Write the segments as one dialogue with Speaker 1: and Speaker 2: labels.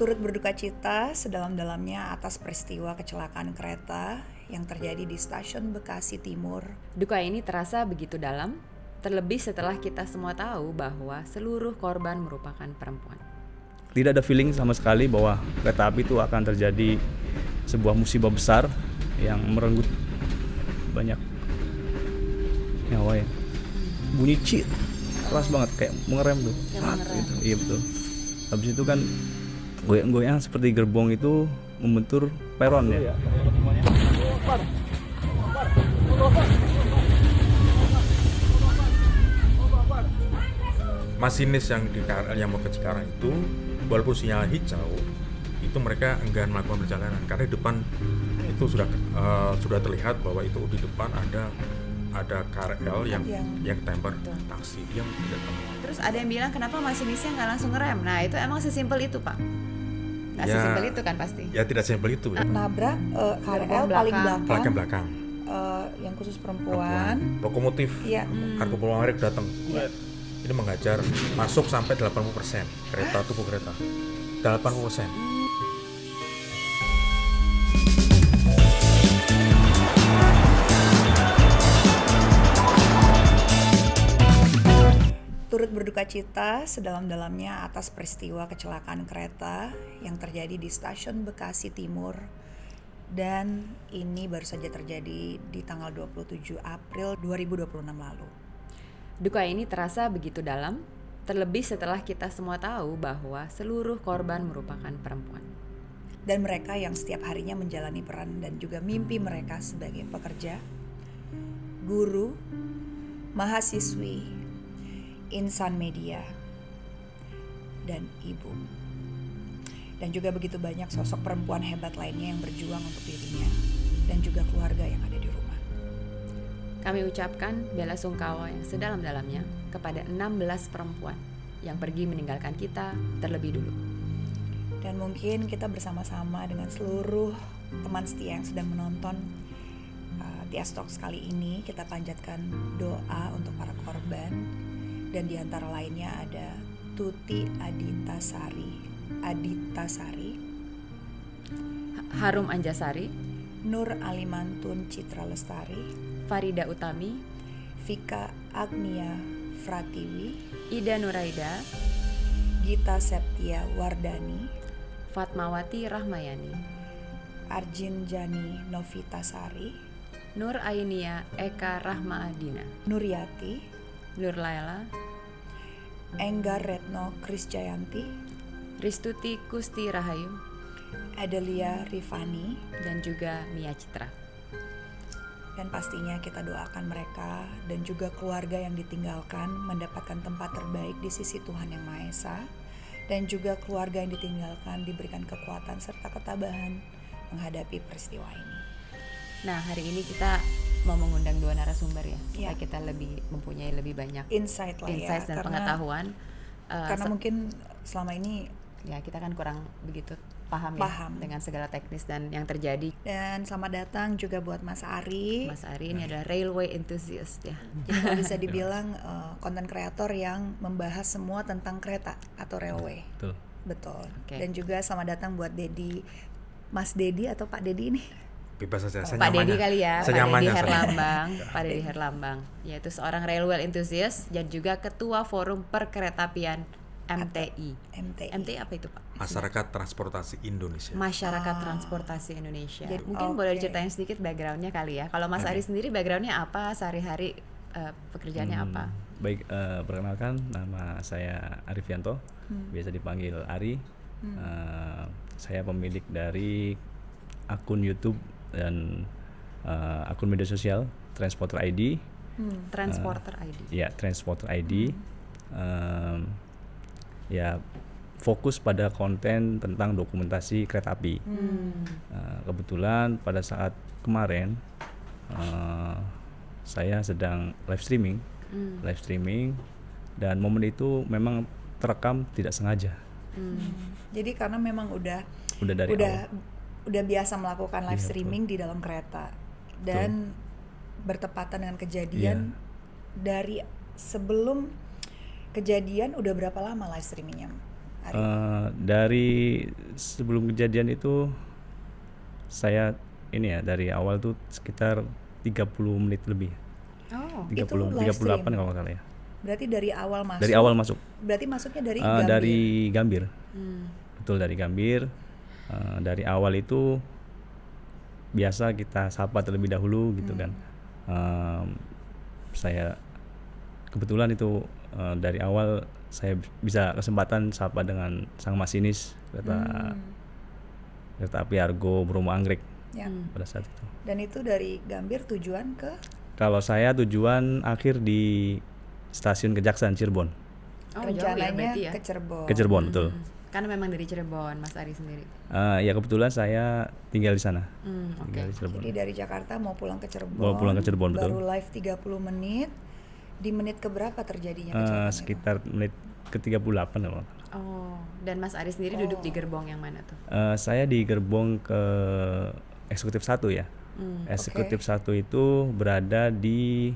Speaker 1: Turut berduka cita sedalam-dalamnya atas peristiwa kecelakaan kereta yang terjadi di stasiun Bekasi Timur.
Speaker 2: Duka ini terasa begitu dalam, terlebih setelah kita semua tahu bahwa seluruh korban merupakan perempuan.
Speaker 3: Tidak ada feeling sama sekali bahwa kereta api itu akan terjadi sebuah musibah besar yang merenggut banyak nyawa ya. Bunyi cit keras banget kayak mengerem tuh. Gitu. Iya betul. Habis itu kan goyang-goyang seperti gerbong itu membentur peron ya.
Speaker 4: Masinis yang di KRL yang mau ke Cikarang itu walaupun sinyal hijau itu mereka enggan melakukan perjalanan karena di depan itu sudah terlihat bahwa itu di depan ada KRL yang temper taksi yang tidak tahu.
Speaker 2: Terus ada yang bilang kenapa masinisnya nggak langsung ngerem? Nah itu emang sesimpel itu Pak? Nggak sesimpel itu kan pasti?
Speaker 4: Ya tidak simpel itu ya.
Speaker 1: Nabrak KRL paling
Speaker 4: belakang.
Speaker 1: Yang khusus perempuan.
Speaker 4: Lokomotif Argo Pulau datang. Ini menghajar masuk sampai 80% tubuh kereta 80%.
Speaker 1: Turut berduka cita sedalam-dalamnya atas peristiwa kecelakaan kereta yang terjadi di stasiun Bekasi Timur. Dan ini baru saja terjadi di tanggal 27 April 2026 lalu.
Speaker 2: Duka ini terasa begitu dalam, terlebih setelah kita semua tahu bahwa seluruh korban merupakan perempuan.
Speaker 1: Dan mereka yang setiap harinya menjalani peran dan juga mimpi mereka sebagai pekerja, guru, mahasiswi, insan media, dan ibu. Dan juga begitu banyak sosok perempuan hebat lainnya yang berjuang untuk dirinya dan juga keluarga yang ada di rumah.
Speaker 2: Kami ucapkan bela sungkawa yang sedalam-dalamnya kepada 16 perempuan yang pergi meninggalkan kita terlebih dulu.
Speaker 1: Dan mungkin kita bersama-sama dengan seluruh teman setia yang sedang menonton Tias Talks kali ini, kita panjatkan doa untuk para korban. Dan di antara lainnya ada Tuti Aditasari,
Speaker 2: Harum Anjasari,
Speaker 1: Nur Alimantun Citra Lestari,
Speaker 2: Farida Utami,
Speaker 1: Vika Agnia Fratiwi,
Speaker 2: Ida Nuraida,
Speaker 1: Gita Septia Wardani,
Speaker 2: Fatmawati Rahmayani,
Speaker 1: Arjin Jani Novitasari,
Speaker 2: Nur Ainia Eka Rahmaadina,
Speaker 1: Nuryati,
Speaker 2: Nur Laila,
Speaker 1: Enggar Retno Krisjayanti,
Speaker 2: Ristuti Kusti Rahayu,
Speaker 1: Adelia Rifani,
Speaker 2: dan juga Mia Citra.
Speaker 1: Dan pastinya kita doakan mereka dan juga keluarga yang ditinggalkan mendapatkan tempat terbaik di sisi Tuhan Yang Maha Esa. Dan juga keluarga yang ditinggalkan diberikan kekuatan serta ketabahan menghadapi peristiwa ini.
Speaker 2: Nah, hari ini kita mau mengundang 2 narasumber ya, supaya kita mempunyai lebih banyak
Speaker 1: insight
Speaker 2: dan pengetahuan.
Speaker 1: Karena mungkin selama ini
Speaker 2: ya kita kan kurang begitu paham dengan segala teknis dan yang terjadi.
Speaker 1: Dan selamat datang juga buat Mas Ari.
Speaker 2: Mas Ari ini adalah railway enthusiast ya.
Speaker 1: Jadi bisa dibilang content creator yang membahas semua tentang kereta atau railway. Betul. Okay. Dan juga selamat datang buat Dedi, Mas Dedi atau Pak Dedi ini.
Speaker 4: Bebas saja,
Speaker 2: Pak Dedi kali ya, Pak Dedi Herlambang. Pak Dedi
Speaker 1: Herlambang,
Speaker 2: yaitu seorang railway enthusiast dan juga ketua forum perkeretapian MTI. MTI apa itu Pak?
Speaker 4: Masyarakat Transportasi Indonesia.
Speaker 2: Masyarakat Transportasi Indonesia. Jadi, mungkin boleh diceritain sedikit backgroundnya kali ya. Kalau Mas Ari sendiri backgroundnya apa? Sehari-hari pekerjaannya apa?
Speaker 3: Baik, perkenalkan nama saya Arifianto, biasa dipanggil Ari. Saya pemilik dari akun YouTube dan akun media sosial Transporter ID.
Speaker 2: Transporter ID.
Speaker 3: Ya, Transporter ID. Ya, fokus pada konten tentang dokumentasi kereta api. Kebetulan pada saat kemarin saya sedang live streaming dan momen itu memang terekam tidak sengaja.
Speaker 1: Jadi karena memang udah biasa melakukan live streaming di dalam kereta dan bertepatan dengan kejadian dari sebelum kejadian udah berapa lama live streamingnya, hari?
Speaker 3: Dari sebelum kejadian itu saya ini ya dari awal tuh sekitar 30 menit lebih.
Speaker 2: Oh,
Speaker 3: 30
Speaker 1: Itu live
Speaker 3: 38
Speaker 1: stream?
Speaker 3: kalau nggak salah ya.
Speaker 1: Berarti dari awal masuk?
Speaker 3: Dari awal masuk.
Speaker 1: Berarti masuknya dari
Speaker 3: Eh,
Speaker 1: Gambir?
Speaker 3: dari Gambir.
Speaker 2: hmm.
Speaker 3: Betul, dari Gambir. Dari awal itu biasa kita sapa terlebih dahulu gitu kan. Saya kebetulan itu dari awal saya bisa kesempatan sapa dengan sang masinis kereta api Argo Bromo Anggrek
Speaker 1: Ya.
Speaker 3: pada saat itu.
Speaker 1: Dan itu dari Gambir tujuan ke?
Speaker 3: Kalau saya tujuan akhir di stasiun Kejaksaan Cirebon.
Speaker 2: Oh, jauh ya
Speaker 1: rencananya
Speaker 2: berarti ya.
Speaker 1: ke Cirebon.
Speaker 3: Ke Cirebon, betul.
Speaker 2: Karena memang dari Cirebon, Mas Ari sendiri.
Speaker 3: Ya kebetulan saya tinggal di sana.
Speaker 2: Oke.
Speaker 3: Tinggal di Cirebon.
Speaker 1: Jadi dari Jakarta mau pulang ke Cirebon.
Speaker 3: Mau pulang ke Cirebon, betul.
Speaker 1: Baru live 30 menit. Di menit keberapa terjadinya kecelakaan itu?
Speaker 3: Sekitar menit ke-38 kalau.
Speaker 2: Oh, dan Mas Ari sendiri duduk di gerbong yang mana tuh?
Speaker 3: Saya di gerbong ke eksekutif 1 ya. Eksekutif 1 itu berada di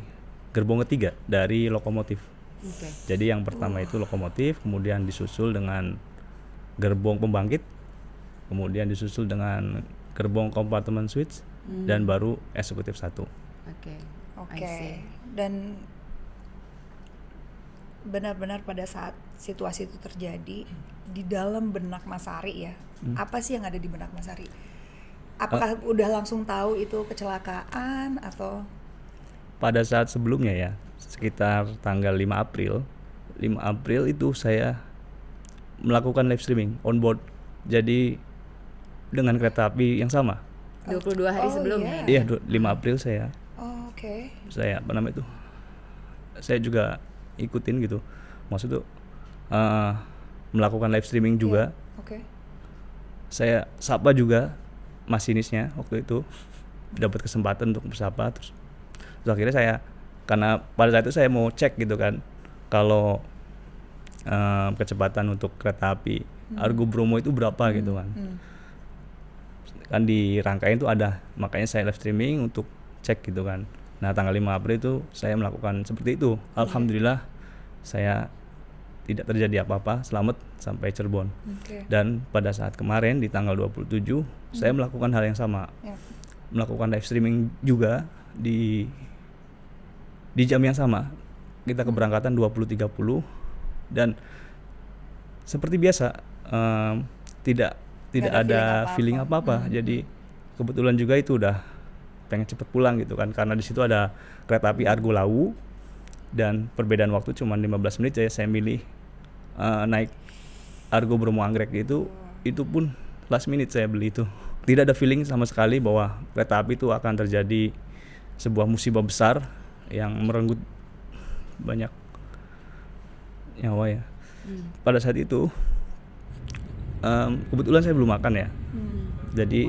Speaker 3: gerbong ketiga dari lokomotif.
Speaker 2: Oke.
Speaker 3: Jadi yang pertama itu lokomotif, kemudian disusul dengan gerbong pembangkit, kemudian disusul dengan gerbong kompartemen switch, dan baru eksekutif 1.
Speaker 2: Oke.
Speaker 1: Oke.
Speaker 2: I see.
Speaker 1: Dan benar-benar pada saat situasi itu terjadi di dalam benak Mas Ari ya. Apa sih yang ada di benak Mas Ari? Apakah udah langsung tahu itu kecelakaan atau?
Speaker 3: Pada saat sebelumnya ya, sekitar tanggal 5 April itu saya melakukan live streaming on board. Jadi dengan kereta api yang sama.
Speaker 2: 22 hari
Speaker 1: Oh,
Speaker 2: sebelumnya.
Speaker 1: iya.
Speaker 3: Iya, 5 April saya
Speaker 1: Oke.
Speaker 3: apa namanya itu? Saya juga ikutin gitu. Maksud tuh melakukan live streaming juga.
Speaker 1: Oke.
Speaker 3: Saya sapa juga masinisnya waktu itu, dapat kesempatan untuk bersapa terus akhirnya saya, karena pada saat itu saya mau cek gitu kan kalau kecepatan untuk kereta api Argo Bromo itu berapa gitu kan. Kan di rangkaian itu ada, makanya saya live streaming untuk cek gitu kan. Nah tanggal 5 April itu saya melakukan seperti itu. Alhamdulillah saya tidak terjadi apa-apa, selamat sampai Cirebon.
Speaker 1: Oke.
Speaker 3: Dan pada saat kemarin di tanggal 27 saya melakukan hal yang sama.
Speaker 1: Ya.
Speaker 3: Melakukan live streaming juga di jam yang sama. Kita keberangkatan 20.30 dan seperti biasa tidak
Speaker 1: Nggak ada
Speaker 3: ada feeling apa-apa. Jadi kebetulan juga itu udah pengen cepet pulang gitu kan, karena di situ ada kereta api Argo Lawu dan perbedaan waktu cuma 15 menit. Saya milih naik Argo Bromo Anggrek itu pun last minute saya beli itu. Tidak ada feeling sama sekali bahwa kereta api itu akan terjadi sebuah musibah besar yang merenggut banyak nyawa ya. Pada saat itu kebetulan saya belum makan ya. Jadi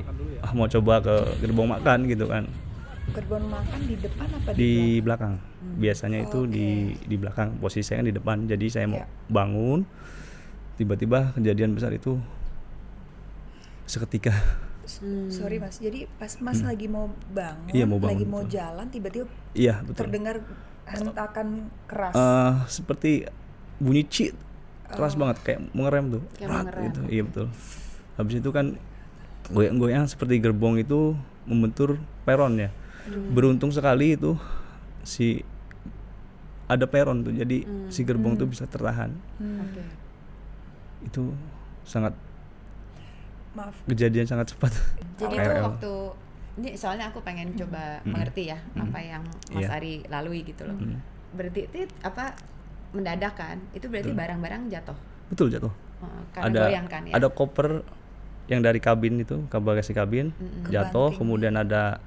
Speaker 3: mau coba ke gerbong makan gitu kan.
Speaker 1: Gerbong makan di depan apa
Speaker 3: Di
Speaker 1: di
Speaker 3: belakang. Biasanya itu di belakang. Posisi saya kan di depan. Jadi saya mau bangun, tiba-tiba kejadian besar itu seketika.
Speaker 1: Sorry Mas, jadi pas Mas lagi mau bangun,
Speaker 3: Iya, mau bangun,
Speaker 1: lagi mau
Speaker 3: betul.
Speaker 1: jalan, tiba-tiba
Speaker 3: Iya betul.
Speaker 1: terdengar hentakan keras.
Speaker 3: Seperti bunyi cit keras banget, kayak mengerem tuh.
Speaker 2: Kayak
Speaker 3: Rat,
Speaker 2: mengerem.
Speaker 3: gitu. Iya betul. Habis itu kan goyang-goyang seperti gerbong itu membentur peron ya. Beruntung sekali itu ada peron tuh, jadi si gerbong tuh bisa tertahan.
Speaker 2: Oke.
Speaker 3: Itu sangat
Speaker 1: Maaf.
Speaker 3: kejadian sangat cepat.
Speaker 2: Jadi itu
Speaker 3: KRL.
Speaker 2: waktu ini soalnya aku pengen coba mengerti ya apa yang Mas
Speaker 3: Iya.
Speaker 2: Ari lalui gitu loh. Berarti itu mendadak kan? Itu berarti barang-barang jatuh.
Speaker 3: Betul jatuh.
Speaker 2: Karena goyang kan ya.
Speaker 3: Ada koper yang dari kabin itu, bagasi kabin jatuh,
Speaker 1: Kebanting.
Speaker 3: kemudian ada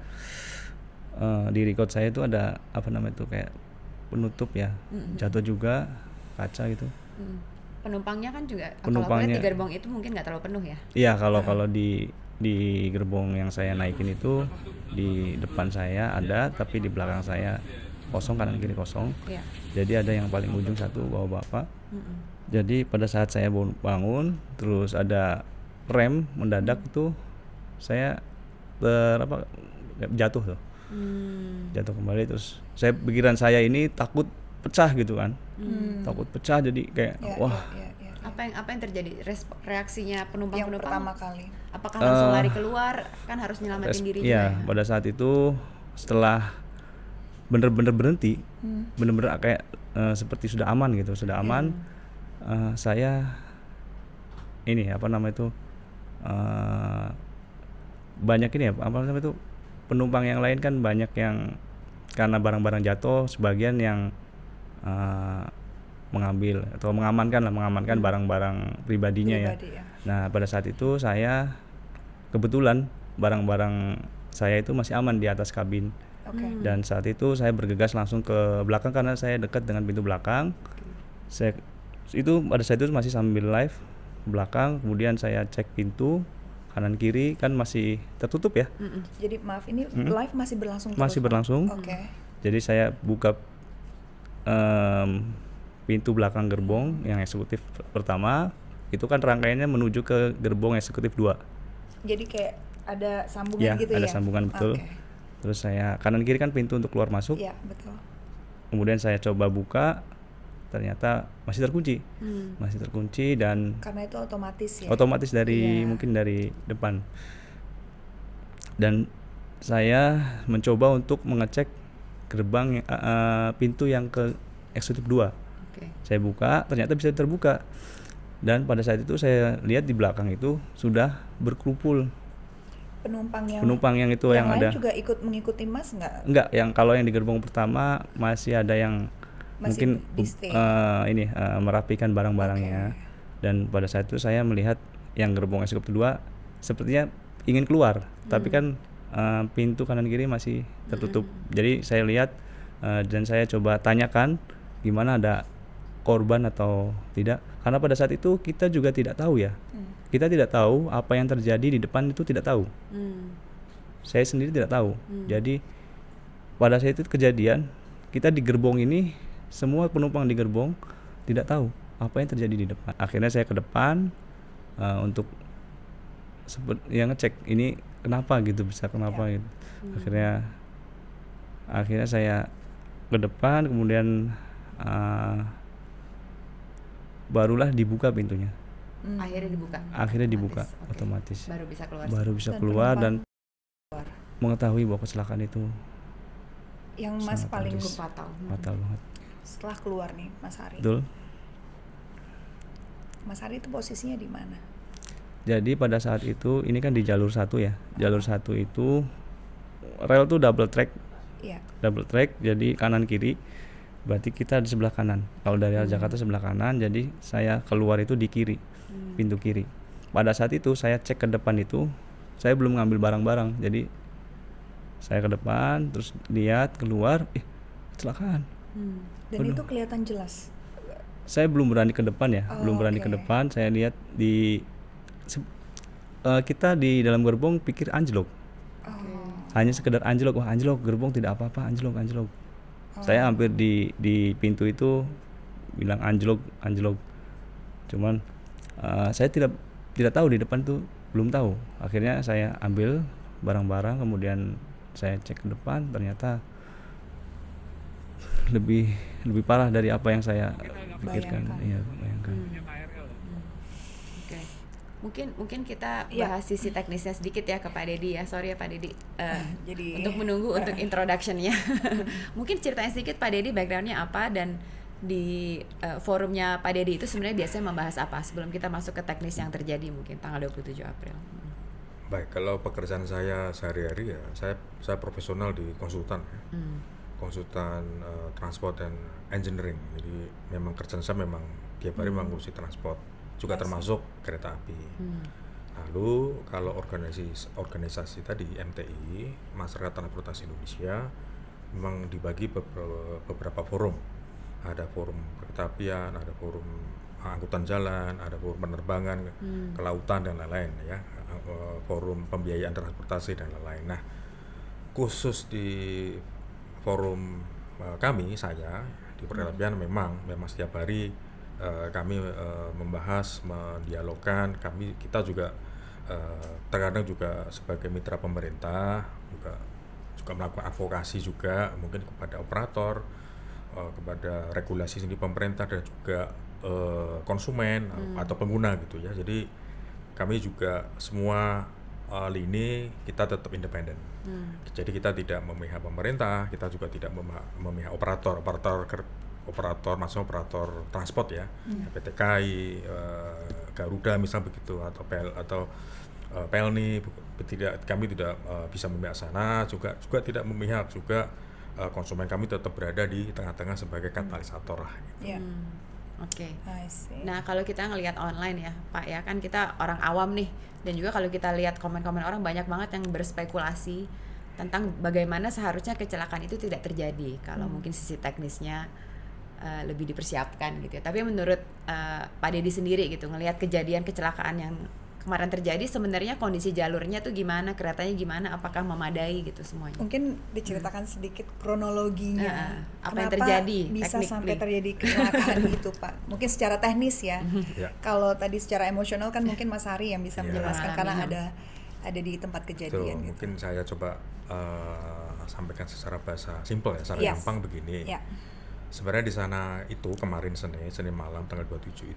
Speaker 3: di record saya itu ada apa namanya itu kayak penutup ya, jatuh juga kaca gitu.
Speaker 2: Penumpangnya kan juga kalau aku lihat
Speaker 3: Penumpangnya-
Speaker 2: di gerbong itu mungkin nggak terlalu penuh ya.
Speaker 3: Iya, kalau di gerbong yang saya naikin itu di depan saya ada, tapi di belakang saya kosong, kanan kiri kosong.
Speaker 2: Iya.
Speaker 3: Jadi ada yang paling ujung satu bawa bapak. Jadi pada saat saya bangun, terus ada rem mendadak itu saya jatuh tuh. Jatuh kembali, terus pikiran saya ini takut pecah gitu kan. Takut pecah, jadi kayak
Speaker 1: Ya,
Speaker 3: wah
Speaker 1: ya.
Speaker 2: Apa Apa yang terjadi? Reaksinya
Speaker 1: Yang
Speaker 2: penumpang-penumpang?
Speaker 1: pertama kali.
Speaker 2: Apakah langsung lari keluar? Kan harus nyelamatin diri juga
Speaker 3: Iya,
Speaker 2: ya.
Speaker 3: pada saat itu setelah bener-bener berhenti, bener-bener kayak seperti sudah aman gitu, sudah aman. Saya ini apa namanya itu banyak ini ya, apa namanya itu penumpang yang lain kan banyak yang karena barang-barang jatuh, sebagian yang mengambil atau mengamankan barang-barang pribadinya ya.
Speaker 1: Pribadi ya.
Speaker 3: Nah pada saat itu saya kebetulan barang-barang saya itu masih aman di atas kabin.
Speaker 1: Oke.
Speaker 3: Dan saat itu saya bergegas langsung ke belakang karena saya dekat dengan pintu belakang. Saya itu pada saat itu masih sambil live belakang, kemudian saya cek pintu kanan kiri kan masih tertutup ya.
Speaker 1: Jadi maaf, ini live masih berlangsung terus,
Speaker 3: Masih
Speaker 1: Pak?
Speaker 3: berlangsung.
Speaker 1: Oke.
Speaker 3: Jadi saya buka pintu belakang gerbong yang eksekutif pertama, itu kan rangkaiannya menuju ke gerbong eksekutif 2.
Speaker 1: Jadi kayak ada sambungan
Speaker 3: Ya,
Speaker 1: gitu
Speaker 3: ada
Speaker 1: ya?
Speaker 3: sambungan betul.
Speaker 1: Oke.
Speaker 3: Terus saya kanan kiri kan pintu untuk keluar masuk.
Speaker 1: Iya, betul.
Speaker 3: Kemudian saya coba buka, ternyata masih terkunci. Masih terkunci dan
Speaker 1: Karena itu otomatis ya?
Speaker 3: otomatis dari
Speaker 1: Iya.
Speaker 3: mungkin dari depan. Dan saya mencoba untuk mengecek gerbang pintu yang ke eksekutif 2.
Speaker 2: Oke.
Speaker 3: Saya buka, ternyata bisa terbuka. Dan pada saat itu saya lihat di belakang itu sudah berkerumpul
Speaker 1: Penumpang yang
Speaker 3: itu yang
Speaker 1: lain
Speaker 3: ada.
Speaker 1: juga ikut mengikuti Mas nggak?
Speaker 3: Enggak, yang kalau yang di gerbong pertama masih ada yang
Speaker 1: Masih
Speaker 3: mungkin
Speaker 1: di stay?
Speaker 3: merapikan barang-barangnya. Dan pada saat itu saya melihat yang gerbong eksekutif 2 sepertinya ingin keluar, tapi kan pintu kanan kiri masih tertutup. Jadi saya lihat dan saya coba tanyakan gimana, ada korban atau tidak, karena pada saat itu kita juga tidak tahu ya. Kita tidak tahu apa yang terjadi di depan, itu tidak tahu. Saya sendiri tidak tahu. Jadi pada saat itu kejadian, kita di gerbong ini, semua penumpang di gerbong tidak tahu apa yang terjadi di depan. Akhirnya saya ke depan untuk ngecek ini kenapa gitu, bisa kenapa gitu. Akhirnya saya ke depan, kemudian barulah dibuka pintunya.
Speaker 2: Akhirnya
Speaker 3: dibuka
Speaker 2: Oke.
Speaker 3: otomatis.
Speaker 2: Baru bisa keluar.
Speaker 3: Baru bisa
Speaker 1: Dan
Speaker 3: keluar dan
Speaker 1: keluar.
Speaker 3: mengetahui bahwa kecelakaan itu
Speaker 1: Yang Mas
Speaker 3: sangat
Speaker 1: paling
Speaker 3: tragis.
Speaker 2: fatal.
Speaker 3: fatal banget.
Speaker 1: setelah keluar nih Mas Hari.
Speaker 3: Betul.
Speaker 1: Mas Hari itu posisinya di mana?
Speaker 3: Jadi pada saat itu ini kan di jalur 1 ya. Jalur 1 itu rel tuh double track.
Speaker 1: Iya.
Speaker 3: Double track, jadi kanan kiri. Berarti kita di sebelah kanan. Kalau dari arah Jakarta sebelah kanan, jadi saya keluar itu di kiri. Pintu kiri. Pada saat itu saya cek ke depan itu, saya belum ngambil barang-barang. Jadi saya ke depan terus lihat keluar, kecelakaan.
Speaker 1: Dan itu kelihatan jelas.
Speaker 3: Saya belum berani ke depan ya,
Speaker 1: Oh,
Speaker 3: belum berani
Speaker 1: oke.
Speaker 3: ke depan. Saya lihat kita di dalam gerbong pikir anjlok. Hanya sekedar anjlok, wah anjlok, gerbong tidak apa-apa, anjlok. Saya hampir di pintu itu bilang anjlok. Cuman saya tidak tahu di depan tuh, belum tahu. Akhirnya saya ambil barang-barang, kemudian saya cek ke depan, ternyata lebih parah dari apa yang saya pikirkan.
Speaker 1: Bayangkan.
Speaker 3: Iya, bayangkan.
Speaker 2: Oke. Mungkin kita
Speaker 1: Iya.
Speaker 2: bahas sisi teknisnya sedikit ya ke Pak Dedi ya. Sorry ya Pak Dedi.
Speaker 1: Jadi
Speaker 2: Untuk menunggu untuk introduction-nya. Mungkin ceritain sedikit Pak Dedi background-nya apa, dan di forumnya Pak Dedi itu sebenarnya biasanya membahas apa sebelum kita masuk ke teknis yang terjadi mungkin tanggal 27 April.
Speaker 4: Baik, kalau pekerjaan saya sehari-hari ya, saya profesional di konsultan ya. Konsultan transport dan engineering. Jadi memang kerjaan saya memang tiap hari mengurusi transport, juga termasuk kereta api. Lalu kalau organisasi tadi MTI, Masyarakat Transportasi Indonesia, memang dibagi beberapa forum. Ada forum kereta apian, ada forum angkutan jalan, ada forum penerbangan, kelautan dan lain-lain ya, forum pembiayaan transportasi dan lain-lain. Nah, khusus di forum kami, saya di perkereta apian memang setiap hari kami membahas, mendialogkan. Kita juga terkadang juga sebagai mitra pemerintah juga melakukan advokasi juga mungkin kepada operator, kepada regulasi sendiri pemerintah, dan juga konsumen atau pengguna gitu ya. Jadi kami juga semua lini kita tetap independen. Jadi kita tidak memihak pemerintah, kita juga tidak memihak operator maksudnya operator transport ya, PT KAI, Garuda misal begitu, atau Pelni. Kami tidak bisa memihak sana, juga tidak memihak juga. Konsumen kami tetap berada di tengah-tengah sebagai katalisator lah.
Speaker 1: Ya.
Speaker 2: Oke.
Speaker 1: I see.
Speaker 2: Nah, kalau kita ngelihat online ya, Pak ya, kan kita orang awam nih, dan juga kalau kita lihat komen-komen orang banyak banget yang berspekulasi tentang bagaimana seharusnya kecelakaan itu tidak terjadi kalau mungkin sisi teknisnya lebih dipersiapkan gitu ya. Tapi menurut Pak Deddy sendiri gitu, ngelihat kejadian kecelakaan yang kemarin terjadi, sebenarnya kondisi jalurnya tuh gimana, keretanya gimana, apakah memadai gitu semuanya?
Speaker 1: Mungkin diceritakan sedikit kronologinya.
Speaker 2: Apa yang
Speaker 1: Kenapa
Speaker 2: terjadi
Speaker 1: bisa
Speaker 2: technically?
Speaker 1: sampai terjadi kecelakaan itu, Pak? Mungkin secara teknis ya.
Speaker 4: Ya.
Speaker 1: Kalau tadi secara emosional kan mungkin Mas Hari yang bisa
Speaker 4: Iya.
Speaker 1: menjelaskan karena
Speaker 2: Mengalami.
Speaker 1: ada di tempat
Speaker 4: Tuh,
Speaker 1: kejadian gitu.
Speaker 4: mungkin saya coba sampaikan secara bahasa simpel ya, secara
Speaker 1: Yes.
Speaker 4: gampang begini.
Speaker 1: Ya.
Speaker 4: Sebenarnya di sana itu kemarin Senin malam tanggal 27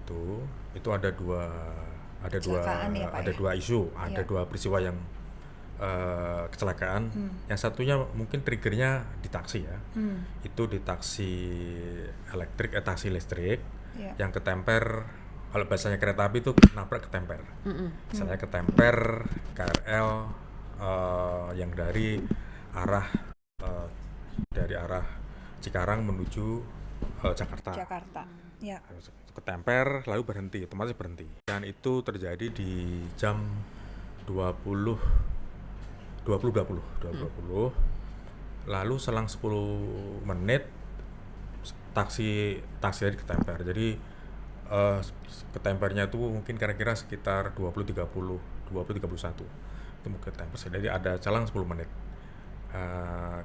Speaker 4: itu ada dua
Speaker 1: Kecelakaan ya, Pak,
Speaker 4: ada
Speaker 1: ya?
Speaker 4: dua isu, ada
Speaker 1: Iya.
Speaker 4: dua peristiwa yang kecelakaan. Yang satunya mungkin triggernya di taksi ya. Itu di taksi listrik
Speaker 1: Iya.
Speaker 4: yang ketemper, kalau bahasanya kereta api itu nabrak ketemper. Misalnya ketemper KRL yang dari arah Cikarang menuju Jakarta.
Speaker 1: Ya.
Speaker 4: Ketemper lalu berhenti, otomatis berhenti. Dan itu terjadi di jam 20. Lalu selang 10 menit taksi tadi ketemper. Jadi ketempernya itu mungkin kira-kira sekitar 20-31 itu mungkin ketemper. Jadi ada selang 10 menit.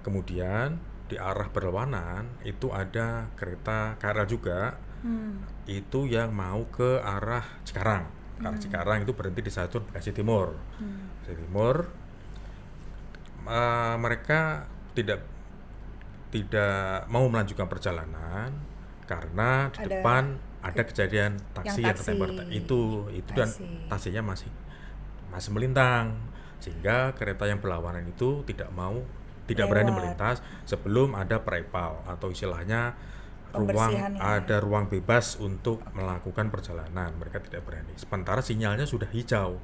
Speaker 4: Kemudian di arah berlawanan itu ada kereta KRL juga, itu yang mau ke arah Cikarang. Arah Cikarang itu berhenti di stasiun Bekasi Timur. Bekasi Timur, mereka tidak mau melanjutkan perjalanan karena di depan ada kejadian taksi yang ketemper itu dan taksinya masih melintang, sehingga kereta yang berlawanan itu tidak berani melintas sebelum ada prepal atau istilahnya ada ruang bebas untuk melakukan perjalanan. Mereka tidak berani. Sementara sinyalnya sudah hijau.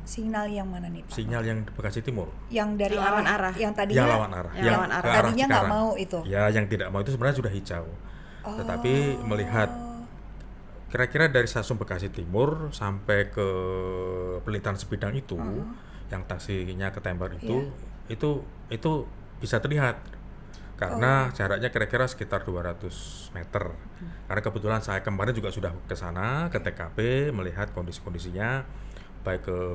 Speaker 1: Sinyal yang mana nih, Pak?
Speaker 4: Sinyal yang di Bekasi Timur.
Speaker 1: Yang dari
Speaker 2: lawan arah.
Speaker 1: Yang tadinya
Speaker 4: Yang lawan arah.
Speaker 2: Yang lawan arah.
Speaker 4: ke arah
Speaker 1: Tadinya nggak
Speaker 4: Cikarang.
Speaker 1: mau itu.
Speaker 4: Ya, yang tidak mau itu sebenarnya sudah hijau. Tetapi melihat kira-kira dari stasiun Bekasi Timur sampai ke pelintasan sebidang itu, yang taksinya ketemper itu bisa terlihat. Karena jaraknya kira-kira sekitar 200 meter. Karena kebetulan saya kemarin juga sudah ke sana, ke TKP, melihat kondisi-kondisinya, baik ke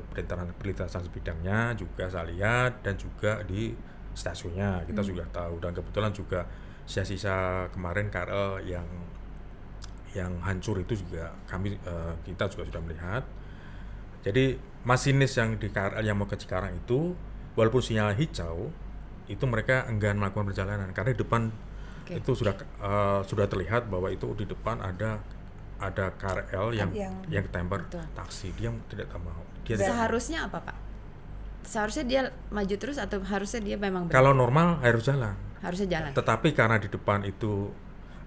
Speaker 4: pelintasan sebidangnya juga saya lihat, dan juga di stasiunnya kita juga tahu. Dan kebetulan juga sisa-sisa kemarin KRL yang hancur itu juga kita juga sudah melihat. Jadi masinis yang di KRL yang mau ke Cikarang itu, walaupun sinyal hijau, itu mereka enggan melakukan perjalanan karena di depan itu sudah terlihat bahwa itu di depan ada KRL yang ketemper taksi. Dia tidak mau.
Speaker 2: Seharusnya apa, Pak? Seharusnya dia maju terus atau harusnya dia memang berhenti?
Speaker 4: Kalau normal harus jalan.
Speaker 2: Harusnya jalan.
Speaker 4: Tetapi karena di depan itu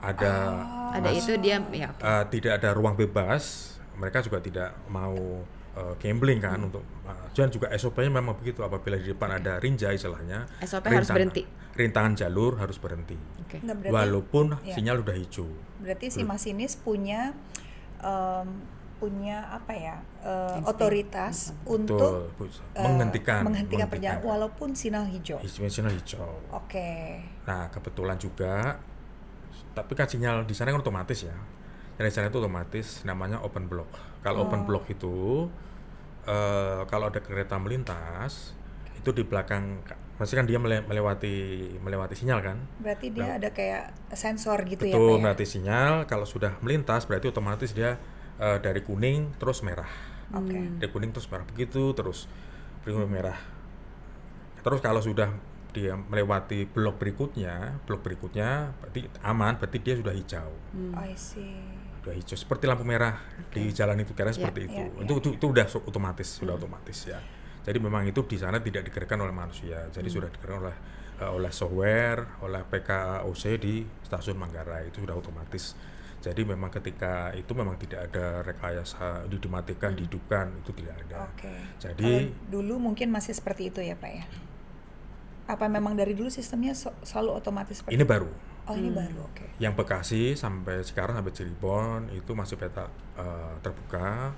Speaker 4: ada
Speaker 2: itu dia ya.
Speaker 4: Tidak ada ruang bebas, mereka juga tidak mau gambling kan untuk dan juga SOP-nya memang begitu, apabila di depan ada rinjai istilahnya,
Speaker 2: SOP harus berhenti.
Speaker 4: Rintangan jalur harus berhenti.
Speaker 1: Nggak, berarti,
Speaker 4: Walaupun sinyal udah hijau.
Speaker 1: Berarti si masinis punya apa ya, otoritas untuk menghentikan perjalanan walaupun sinyal hijau.
Speaker 4: Sinyal hijau.
Speaker 1: Oke.
Speaker 4: Nah, kebetulan juga, tapi kan sinyal di sana kan otomatis ya. Di sana itu otomatis namanya open block. Kalau open block itu kalau ada kereta melintas, itu di belakang, pasti kan dia melewati sinyal kan.
Speaker 1: Berarti dia ada kayak sensor gitu ya, Pak?
Speaker 4: Betul, melewati sinyal. Kalau sudah melintas berarti otomatis dia dari kuning terus merah. Dari kuning terus merah, begitu terus merah. Terus kalau sudah dia melewati blok berikutnya berarti aman, berarti dia sudah hijau.
Speaker 1: I see.
Speaker 4: udah hijau seperti lampu merah di jalan itu kira seperti itu. Itu udah otomatis, sudah otomatis ya. Jadi memang itu di sana tidak digerakkan oleh manusia. Jadi sudah digerakkan oleh software, oleh PKOC di stasiun Manggarai, itu sudah otomatis. Jadi memang ketika itu memang tidak ada rekayasa dimatikan, dihidupkan, itu tidak ada. Jadi
Speaker 1: kalau dulu mungkin masih seperti itu ya Pak ya? Apa memang dari dulu sistemnya selalu otomatis seperti
Speaker 4: ini
Speaker 1: itu?
Speaker 4: baru.
Speaker 1: Oh ini baru, oke.
Speaker 4: Yang Bekasi sampai sekarang sampai Cirebon itu masih peta terbuka.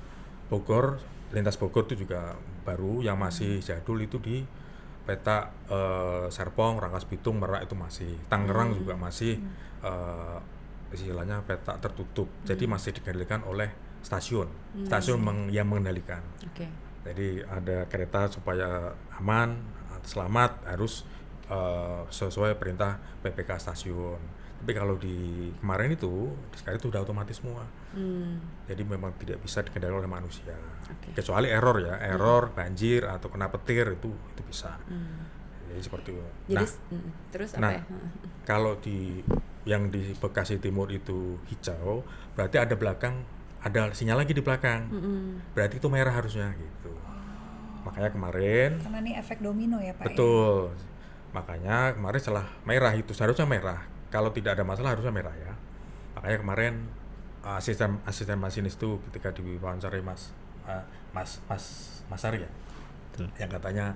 Speaker 4: Bogor, lintas Bogor itu juga baru. Yang masih jadul itu di peta Serpong, Rangkas Bitung, Merak itu masih. Tangerang juga masih istilahnya peta tertutup. Jadi masih dikendalikan oleh stasiun yang mengendalikan. Jadi ada kereta supaya aman, selamat harus sesuai perintah PPK stasiun. Tapi kalau di kemarin itu sekarang itu udah otomatis semua. Jadi memang tidak bisa dikendalikan oleh manusia. Kecuali error ya, banjir atau kena petir itu bisa. Jadi seperti itu.
Speaker 2: Jadi, terus apa ya?
Speaker 4: Kalau yang di Bekasi Timur itu hijau, berarti ada sinyal lagi di belakang. Berarti itu merah harusnya gitu. Makanya kemarin.
Speaker 1: Karena ini efek domino ya Pak.
Speaker 4: Betul. Makanya kemarin setelah merah itu seharusnya merah. Kalau tidak ada masalah harusnya merah ya. Makanya kemarin asisten masinis itu ketika diwawancarai Mas Arya, yang katanya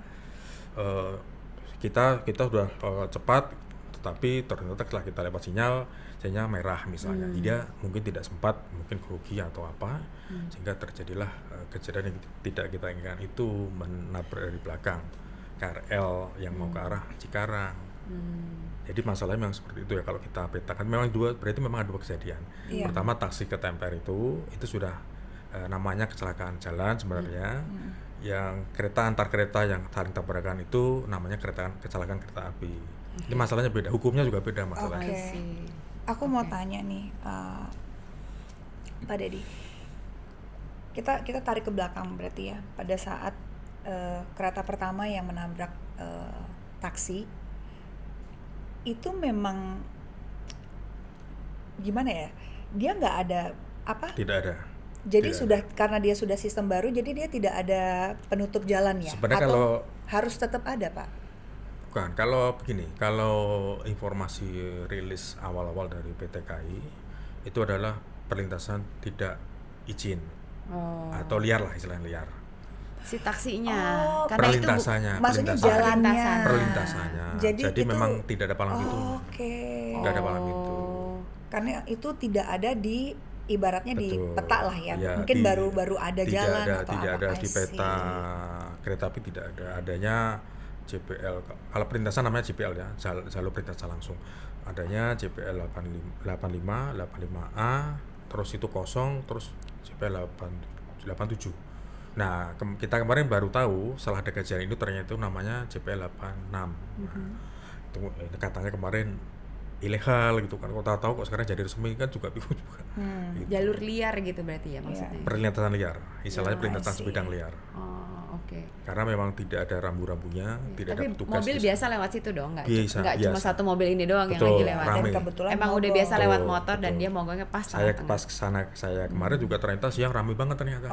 Speaker 4: kita sudah cepat, tetapi ternyata setelah kita lewat sinyalnya merah misalnya. Dia mungkin tidak sempat, mungkin grogi atau apa, sehingga terjadilah kejadian yang tidak kita inginkan, itu menabrak dari belakang KRL yang mau ke arah Cikarang. Jadi masalahnya memang seperti itu ya, kalau kita petakan berarti memang ada dua kejadian. Pertama taksi ketemper itu sudah namanya kecelakaan jalan sebenarnya. Yang kereta antar kereta yang saling tabrakan itu namanya kecelakaan kereta api. Ini masalahnya beda, hukumnya juga beda masalahnya.
Speaker 1: Aku mau tanya nih, Pak Dedi, kita tarik ke belakang berarti ya, pada saat kereta pertama yang menabrak taksi itu memang gimana ya? Dia nggak ada apa?
Speaker 4: Tidak ada.
Speaker 1: Jadi karena dia sudah sistem baru, jadi dia tidak ada penutup jalan ya?
Speaker 4: Sebenarnya
Speaker 1: atau
Speaker 4: kalau
Speaker 1: harus tetap ada Pak?
Speaker 4: Bukan, kalau begini, kalau informasi rilis awal-awal dari PT KAI itu adalah perlintasan tidak izin atau liar lah, istilahnya liar.
Speaker 2: Si taksinya,
Speaker 1: karena
Speaker 4: perlintasannya,
Speaker 1: maksudnya jalannya,
Speaker 4: perlintasannya. Jadi memang tidak ada palang pintu. Nggak ada palang pintu.
Speaker 1: Karena itu tidak ada di ibaratnya di peta lah ya. Mungkin baru ada jalan atau
Speaker 4: tidak
Speaker 1: apa.
Speaker 4: ada di peta kereta api, tidak ada. Adanya JPL. Kalau perlintasan namanya JPL ya, jalur perlintasan langsung. Adanya JPL 85, 85A, terus itu kosong, terus JPL 87. Nah, kita kemarin baru tahu setelah ada kejadian itu ternyata itu namanya JPL 86. Itu katanya kemarin ilegal gitu kan. Kalau tahu kok sekarang jadi resmi kan juga bingung juga.
Speaker 2: Gitu. Jalur liar gitu berarti ya maksudnya.
Speaker 4: Perlintasan liar, istilahnya perlintasan sebidang liar. Karena memang tidak ada rambu-rambunya, tidak ada petugas.
Speaker 2: Mobil biasa lewat situ dong, nggak cuma
Speaker 4: biasa.
Speaker 2: satu mobil ini doang.
Speaker 4: Betul,
Speaker 2: yang lagi lewat.
Speaker 1: Dan kebetulan
Speaker 2: emang udah biasa lewat motor dan dia mogoknya pas
Speaker 4: kesana saya kemarin juga ternyata siang ramai banget ternyata.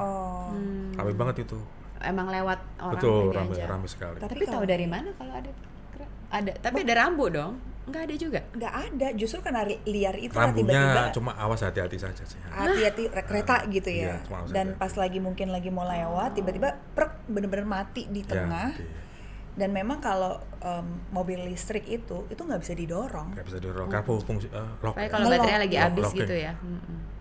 Speaker 4: Ramai banget itu.
Speaker 2: Emang lewat orang.
Speaker 4: Betul, ramai sekali.
Speaker 2: Tapi tahu dari mana kalau ada? Tapi ada rambu dong. Nggak ada juga?
Speaker 1: Nggak ada, justru karena liar itu
Speaker 4: rambunya cuma awas hati-hati saja sih.
Speaker 1: Hati-hati kereta gitu ya. Dan pas mungkin lagi mau lewat, tiba-tiba bener-bener mati di tengah. Dan memang kalau mobil listrik itu nggak bisa didorong.
Speaker 4: Nggak bisa didorong, karena fungsi lock.
Speaker 2: Kalau baterainya lagi habis gitu ya.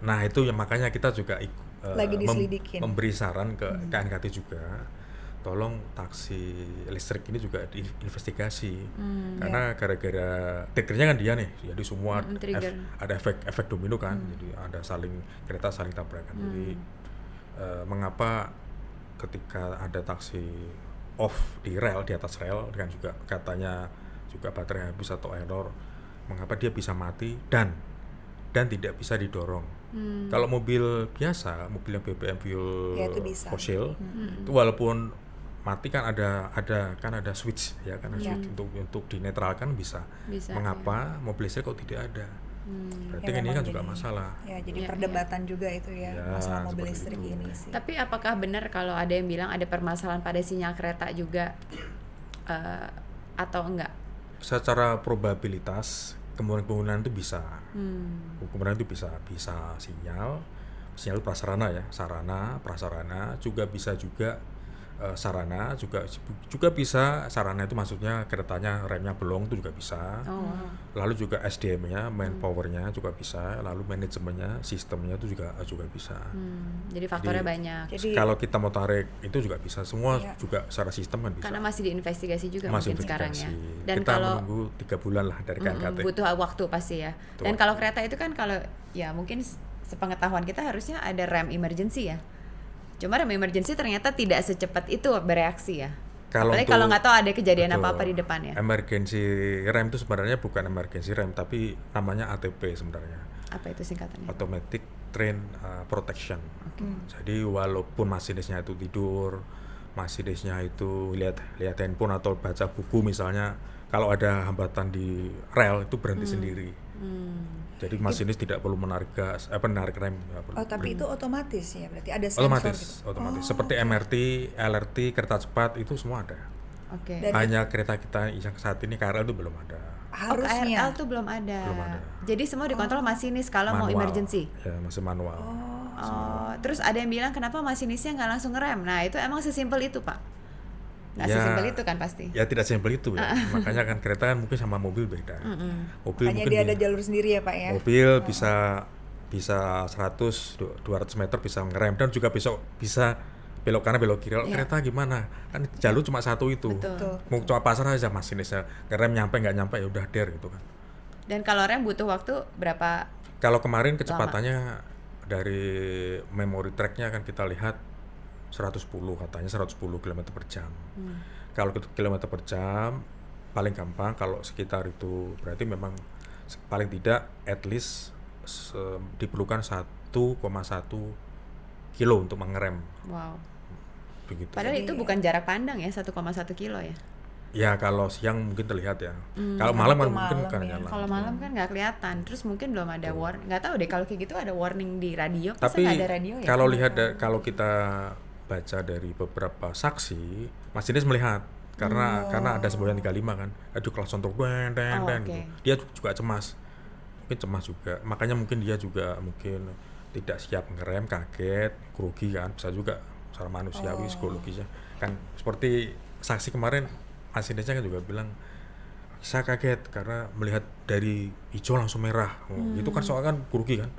Speaker 4: Nah itu yang makanya kita juga
Speaker 1: lagi diselidikin.
Speaker 4: Memberi saran ke KNKT juga. Tolong taksi listrik ini juga diinvestigasi karena gara-gara triggernya kan dia nih, jadi semua ada efek domino kan, jadi ada kereta saling tabrakan. Jadi mengapa ketika ada taksi off di rel, di atas rel kan juga katanya juga baterai habis atau error, mengapa dia bisa mati dan tidak bisa didorong. Kalau mobil biasa, mobil yang BBM fuel fosil itu walaupun mati kan ada switch ya, switch untuk dinetralkan bisa. Mengapa mobil listrik kok tidak ada? Berarti
Speaker 1: Ya,
Speaker 4: kan ini
Speaker 1: memang
Speaker 4: kan juga
Speaker 1: jadi-
Speaker 4: masalah.
Speaker 1: Ya, jadi
Speaker 2: Iya,
Speaker 1: perdebatan juga itu ya,
Speaker 4: Ya,
Speaker 1: masalah mobil
Speaker 4: seperti
Speaker 1: listrik
Speaker 4: itu.
Speaker 1: ini sih.
Speaker 2: Tapi apakah benar kalau ada yang bilang ada permasalahan pada sinyal kereta juga atau enggak?
Speaker 4: Secara probabilitas kemungkinan itu bisa.
Speaker 2: Hmm.
Speaker 4: Kemungkinan itu bisa sinyal prasarana ya, sarana, prasarana, juga bisa juga sarana, juga bisa sarana itu maksudnya keretanya remnya bolong itu juga bisa.
Speaker 2: Oh, wow.
Speaker 4: Lalu juga SDM-nya, manpower-nya juga bisa, lalu manajemennya, sistemnya itu juga bisa.
Speaker 2: Jadi faktornya
Speaker 4: Jadi-
Speaker 2: banyak.
Speaker 1: Jadi
Speaker 4: Kalau kita mau tarik itu juga bisa, semua
Speaker 1: Iya.
Speaker 4: juga secara sistem kan bisa.
Speaker 2: Karena masih diinvestigasi juga
Speaker 4: Masih
Speaker 2: mungkin sekarang ya.
Speaker 4: investigasi.
Speaker 2: Dan
Speaker 4: Kita
Speaker 2: kalau
Speaker 4: menunggu 3 bulan lah dari KNKT.
Speaker 2: butuh waktu pasti ya.
Speaker 4: Butuh
Speaker 2: Dan
Speaker 4: waktu.
Speaker 2: kalau kereta itu kan kalau ya mungkin sepengetahuan kita harusnya ada rem emergency ya. Cuma rem emergency ternyata tidak secepat itu bereaksi ya. Apalagi
Speaker 4: untuk-
Speaker 2: kalau nggak tahu ada kejadian
Speaker 4: betul.
Speaker 2: apa-apa di depan ya.
Speaker 4: Emergency rem itu sebenarnya bukan emergency rem, tapi namanya ATP sebenarnya.
Speaker 2: Apa itu singkatannya?
Speaker 4: Automatic Train Protection. Jadi walaupun masinisnya itu tidur, masinisnya itu lihat handphone atau baca buku misalnya, kalau ada hambatan di rel itu berhenti sendiri. Jadi masinis tidak perlu menarik rem. nggak perlu.
Speaker 1: Oh, tapi itu otomatis ya, berarti ada sensor
Speaker 4: otomatis,
Speaker 1: gitu.
Speaker 4: otomatis. Seperti MRT, LRT, kereta cepat itu semua ada.
Speaker 2: Oke.
Speaker 1: Dan-
Speaker 4: Hanya kereta kita yang saat ini KRL itu belum ada.
Speaker 2: Oh,
Speaker 1: Harusnya.
Speaker 2: KRL tuh belum ada.
Speaker 4: Belum ada.
Speaker 2: Jadi semua dikontrol masinis kalau mau
Speaker 4: Manual.
Speaker 2: emergency.
Speaker 4: Ya, masih manual.
Speaker 2: Oh, terus ada yang bilang kenapa masinisnya nggak langsung ngerem? Nah, itu emang sesimpel itu, Pak? Nggak
Speaker 4: Ya,
Speaker 2: sesimpel itu kan pasti.
Speaker 4: Ya tidak simpel itu ya. Makanya kan kereta kan mungkin sama mobil beda. Mobil
Speaker 1: Hanya
Speaker 4: mungkin
Speaker 1: dia ada jalur sendiri ya, Pak ya.
Speaker 4: mobil bisa 100 200 meter bisa ngerem, dan juga bisa belok kanan belok kiri. Kalau
Speaker 2: Iya.
Speaker 4: kereta gimana? Kan jalur cuma satu itu.
Speaker 2: Betul.
Speaker 4: Mau cuma pasar aja masinisnya. Ngerem nyampe nggak nyampe ya udah der gitu kan.
Speaker 2: Dan kalau rem butuh waktu berapa?
Speaker 4: Kalau kemarin kecepatannya dari memory tracknya kan kita lihat 110, katanya 110 km per jam. Kalau kilometer per jam paling gampang, kalau sekitar itu berarti memang paling tidak at least diperlukan 1,1 kilo untuk mengerem
Speaker 2: Wow.
Speaker 4: begitu.
Speaker 2: Padahal itu bukan jarak pandang ya, 1,1 kilo ya.
Speaker 4: Ya kalau siang mungkin terlihat ya. Kalau malam kan
Speaker 1: Waktu
Speaker 4: mungkin
Speaker 1: malam
Speaker 4: kan
Speaker 1: ya.
Speaker 4: nyala.
Speaker 2: Kalau malam kan nggak kelihatan. Terus mungkin belum ada warning. Nggak tahu deh kalau kayak gitu ada warning di radio. Masa
Speaker 4: Tapi
Speaker 2: nggak ada radio ya?
Speaker 4: kalau lihat kalau kita baca dari beberapa saksi, masinis melihat karena ada semboyan 35 kan, aduh klakson truk den
Speaker 2: Oh,
Speaker 4: gitu.
Speaker 2: oke.
Speaker 4: Dia juga cemas, mungkin cemas juga, makanya mungkin dia juga mungkin tidak siap ngerem, kaget, grogi kan, bisa juga secara manusiawi psikologisnya kan. Seperti saksi kemarin masinisnya kan juga bilang, saya kaget karena melihat dari hijau langsung merah. Itu kan soalnya kan grogi kan.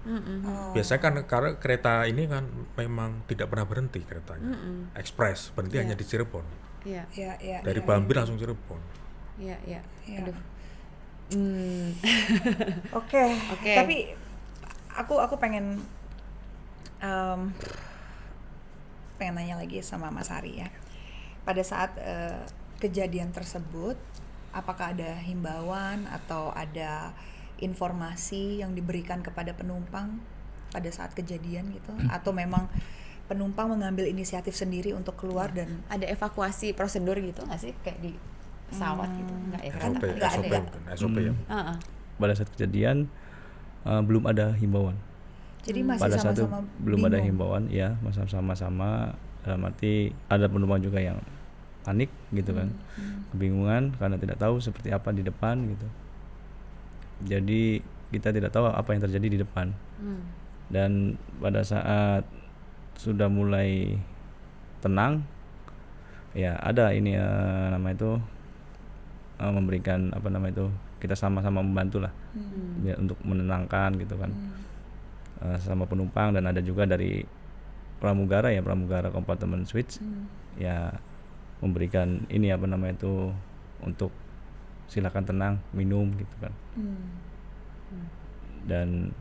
Speaker 4: Biasanya kan karena kereta ini kan memang tidak pernah berhenti keretanya. Ekspres, berhenti hanya di Cirebon.
Speaker 2: Iya,
Speaker 1: Ya.
Speaker 4: Dari Bambir langsung Cirebon.
Speaker 2: iya.
Speaker 1: Iya.
Speaker 2: Aduh.
Speaker 1: Oke.
Speaker 2: Oke.
Speaker 1: Tapi aku pengen pengen nanya lagi sama Mas Hari ya. Pada saat kejadian tersebut, apakah ada himbauan atau ada informasi yang diberikan kepada penumpang pada saat kejadian gitu, atau memang penumpang mengambil inisiatif sendiri untuk keluar dan
Speaker 2: Ada evakuasi prosedur gitu nggak sih kayak di pesawat gitu? Nggak ya? Kereta?
Speaker 4: SOP,
Speaker 2: Nggak ada
Speaker 4: SOP
Speaker 2: ya?
Speaker 4: mungkin, SOP ya.
Speaker 2: Heeh.
Speaker 3: Pada saat kejadian belum ada himbauan.
Speaker 1: jadi masih
Speaker 3: Pada saat itu
Speaker 1: sama-sama
Speaker 3: belum ada
Speaker 1: bingung.
Speaker 3: himbauan, ya sama-sama dalam arti ada penumpang juga yang panik gitu kan, kebingungan karena tidak tahu seperti apa di depan gitu. Jadi kita tidak tahu apa yang terjadi di depan. Dan pada saat sudah mulai tenang, ya ada ini nama itu memberikan apa nama itu, kita sama-sama membantu lah biar untuk menenangkan gitu kan. Sama penumpang, dan ada juga dari pramugara kompartemen switch ya memberikan ini apa namanya itu untuk silakan tenang, minum gitu kan. Dan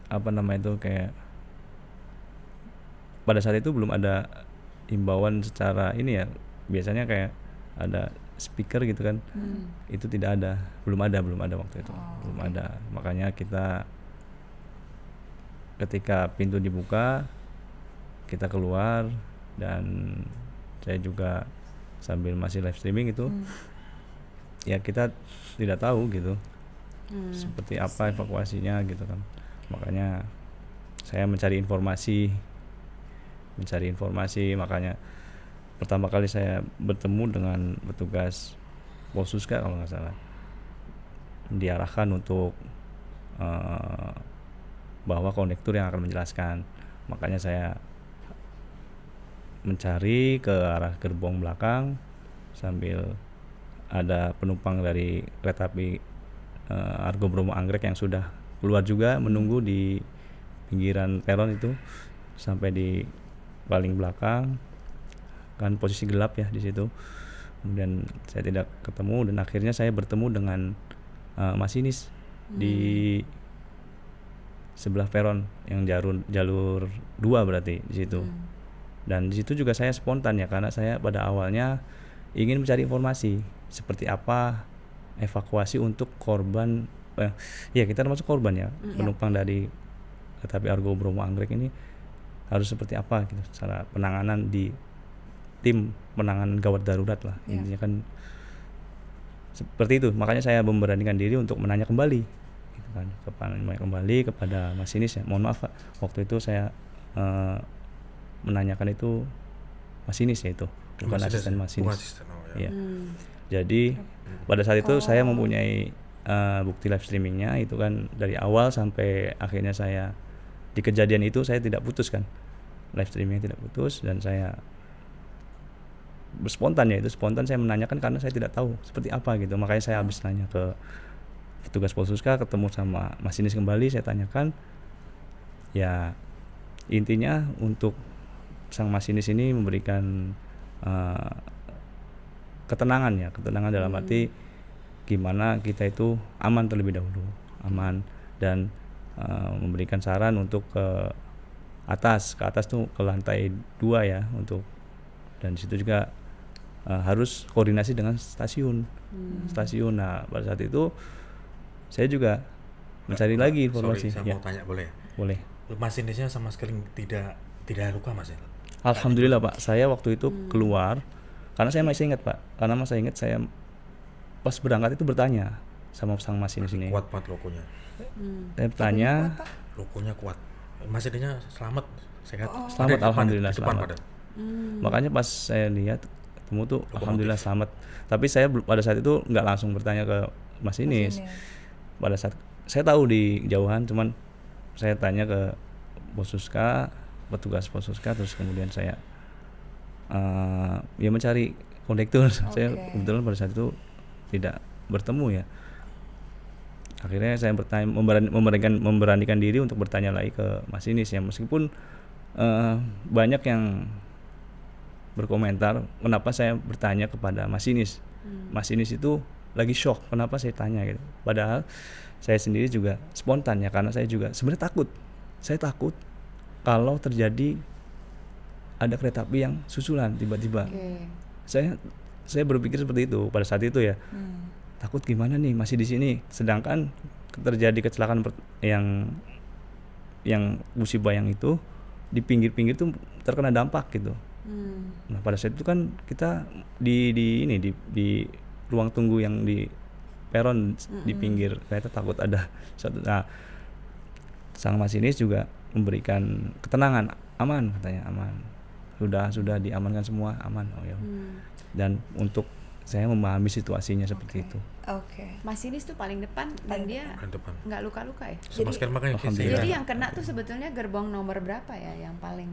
Speaker 3: apa namanya itu kayak pada saat itu belum ada himbauan secara ini ya, biasanya kayak ada speaker gitu kan. Itu tidak ada, belum ada waktu itu. Belum ada. Makanya kita ketika pintu dibuka kita keluar, dan saya juga sambil masih live streaming itu ya kita tidak tahu gitu seperti apa evakuasinya gitu kan. Makanya saya mencari informasi, makanya pertama kali saya bertemu dengan petugas Polsuska kalau nggak salah, diarahkan untuk bahwa kondektur yang akan menjelaskan. Makanya saya mencari ke arah gerbong belakang sambil ada penumpang dari kereta api Argo Bromo Anggrek yang sudah keluar juga menunggu di pinggiran peron itu sampai di paling belakang, kan posisi gelap ya di situ. Kemudian saya tidak ketemu dan akhirnya saya bertemu dengan masinis di sebelah peron yang jalur 2 berarti di situ. Dan di situ juga saya spontan ya, karena saya pada awalnya ingin mencari informasi seperti apa evakuasi untuk korban, ya kita termasuk korban ya, penumpang dari kereta api Argo Bromo Anggrek ini harus seperti apa gitu, cara penanganan di tim penanganan gawat darurat lah, intinya kan seperti itu. Makanya saya memberanikan diri untuk menanya kembali gitu kan, kembali kepada masinis ya. Mohon maaf Pak, waktu itu saya menanyakan itu masinis ya, itu bukan asisten masinis. Ya. Jadi pada saat itu saya mempunyai bukti live streamingnya itu kan, dari awal sampai akhirnya saya di kejadian itu saya tidak putus kan, live streamingnya tidak putus, dan saya berspontan ya, itu spontan saya menanyakan karena saya tidak tahu seperti apa gitu. Makanya saya habis nanya ke petugas Polsuska, ketemu sama masinis kembali, saya tanyakan ya, intinya untuk sang masinis ini memberikan ketenangan ya, ketenangan dalam arti gimana kita itu aman terlebih dahulu, aman, dan memberikan saran untuk ke atas tuh ke lantai 2 ya, untuk, dan disitu juga harus koordinasi dengan stasiun. Nah pada saat itu saya juga mencari lagi informasi.
Speaker 4: Sorry, saya mau tanya boleh?
Speaker 3: Boleh.
Speaker 4: Masinisnya sama sekali tidak luka Mas?
Speaker 3: Alhamdulillah Pak, saya waktu itu keluar, karena saya masih ingat Pak, saya pas berangkat itu bertanya sama sang masinis ini.
Speaker 4: Kuat banget logonya.
Speaker 3: Saya bertanya,
Speaker 4: logonya kuat. Masinisnya selamat, sehat.
Speaker 3: Selamat, alhamdulillah selamat.
Speaker 4: Padahal.
Speaker 3: Makanya pas saya lihat ketemu tuh alhamdulillah selamat. Tapi saya pada saat itu nggak langsung bertanya ke masinis. Pada saat saya tahu di jauhan, cuman saya tanya ke Polsuska, petugas Polsuska, terus kemudian saya ya mencari kondektur. Saya kebetulan pada saat itu tidak bertemu ya. Akhirnya saya memberanikan diri untuk bertanya lagi ke masinis ya, meskipun banyak yang berkomentar kenapa saya bertanya kepada masinis. Masinis itu lagi shock kenapa saya tanya gitu. Padahal saya sendiri juga spontan ya, karena saya juga sebenarnya takut. Saya takut kalau terjadi ada kereta api yang susulan tiba-tiba. Saya berpikir seperti itu pada saat itu ya. Takut gimana nih masih di sini, sedangkan terjadi kecelakaan yang musibah yang itu di pinggir-pinggir tuh terkena dampak gitu. Nah pada saat itu kan kita di ruang tunggu yang di peron di pinggir kereta, takut ada satu. Nah sang masinis juga memberikan ketenangan, aman katanya, aman, sudah diamankan semua, aman. Oh ya. Dan untuk saya memahami situasinya seperti itu.
Speaker 2: Masinis tuh paling depan dan dia nggak luka-luka ya. Jadi yang kena tuh sebetulnya gerbong nomor berapa ya yang paling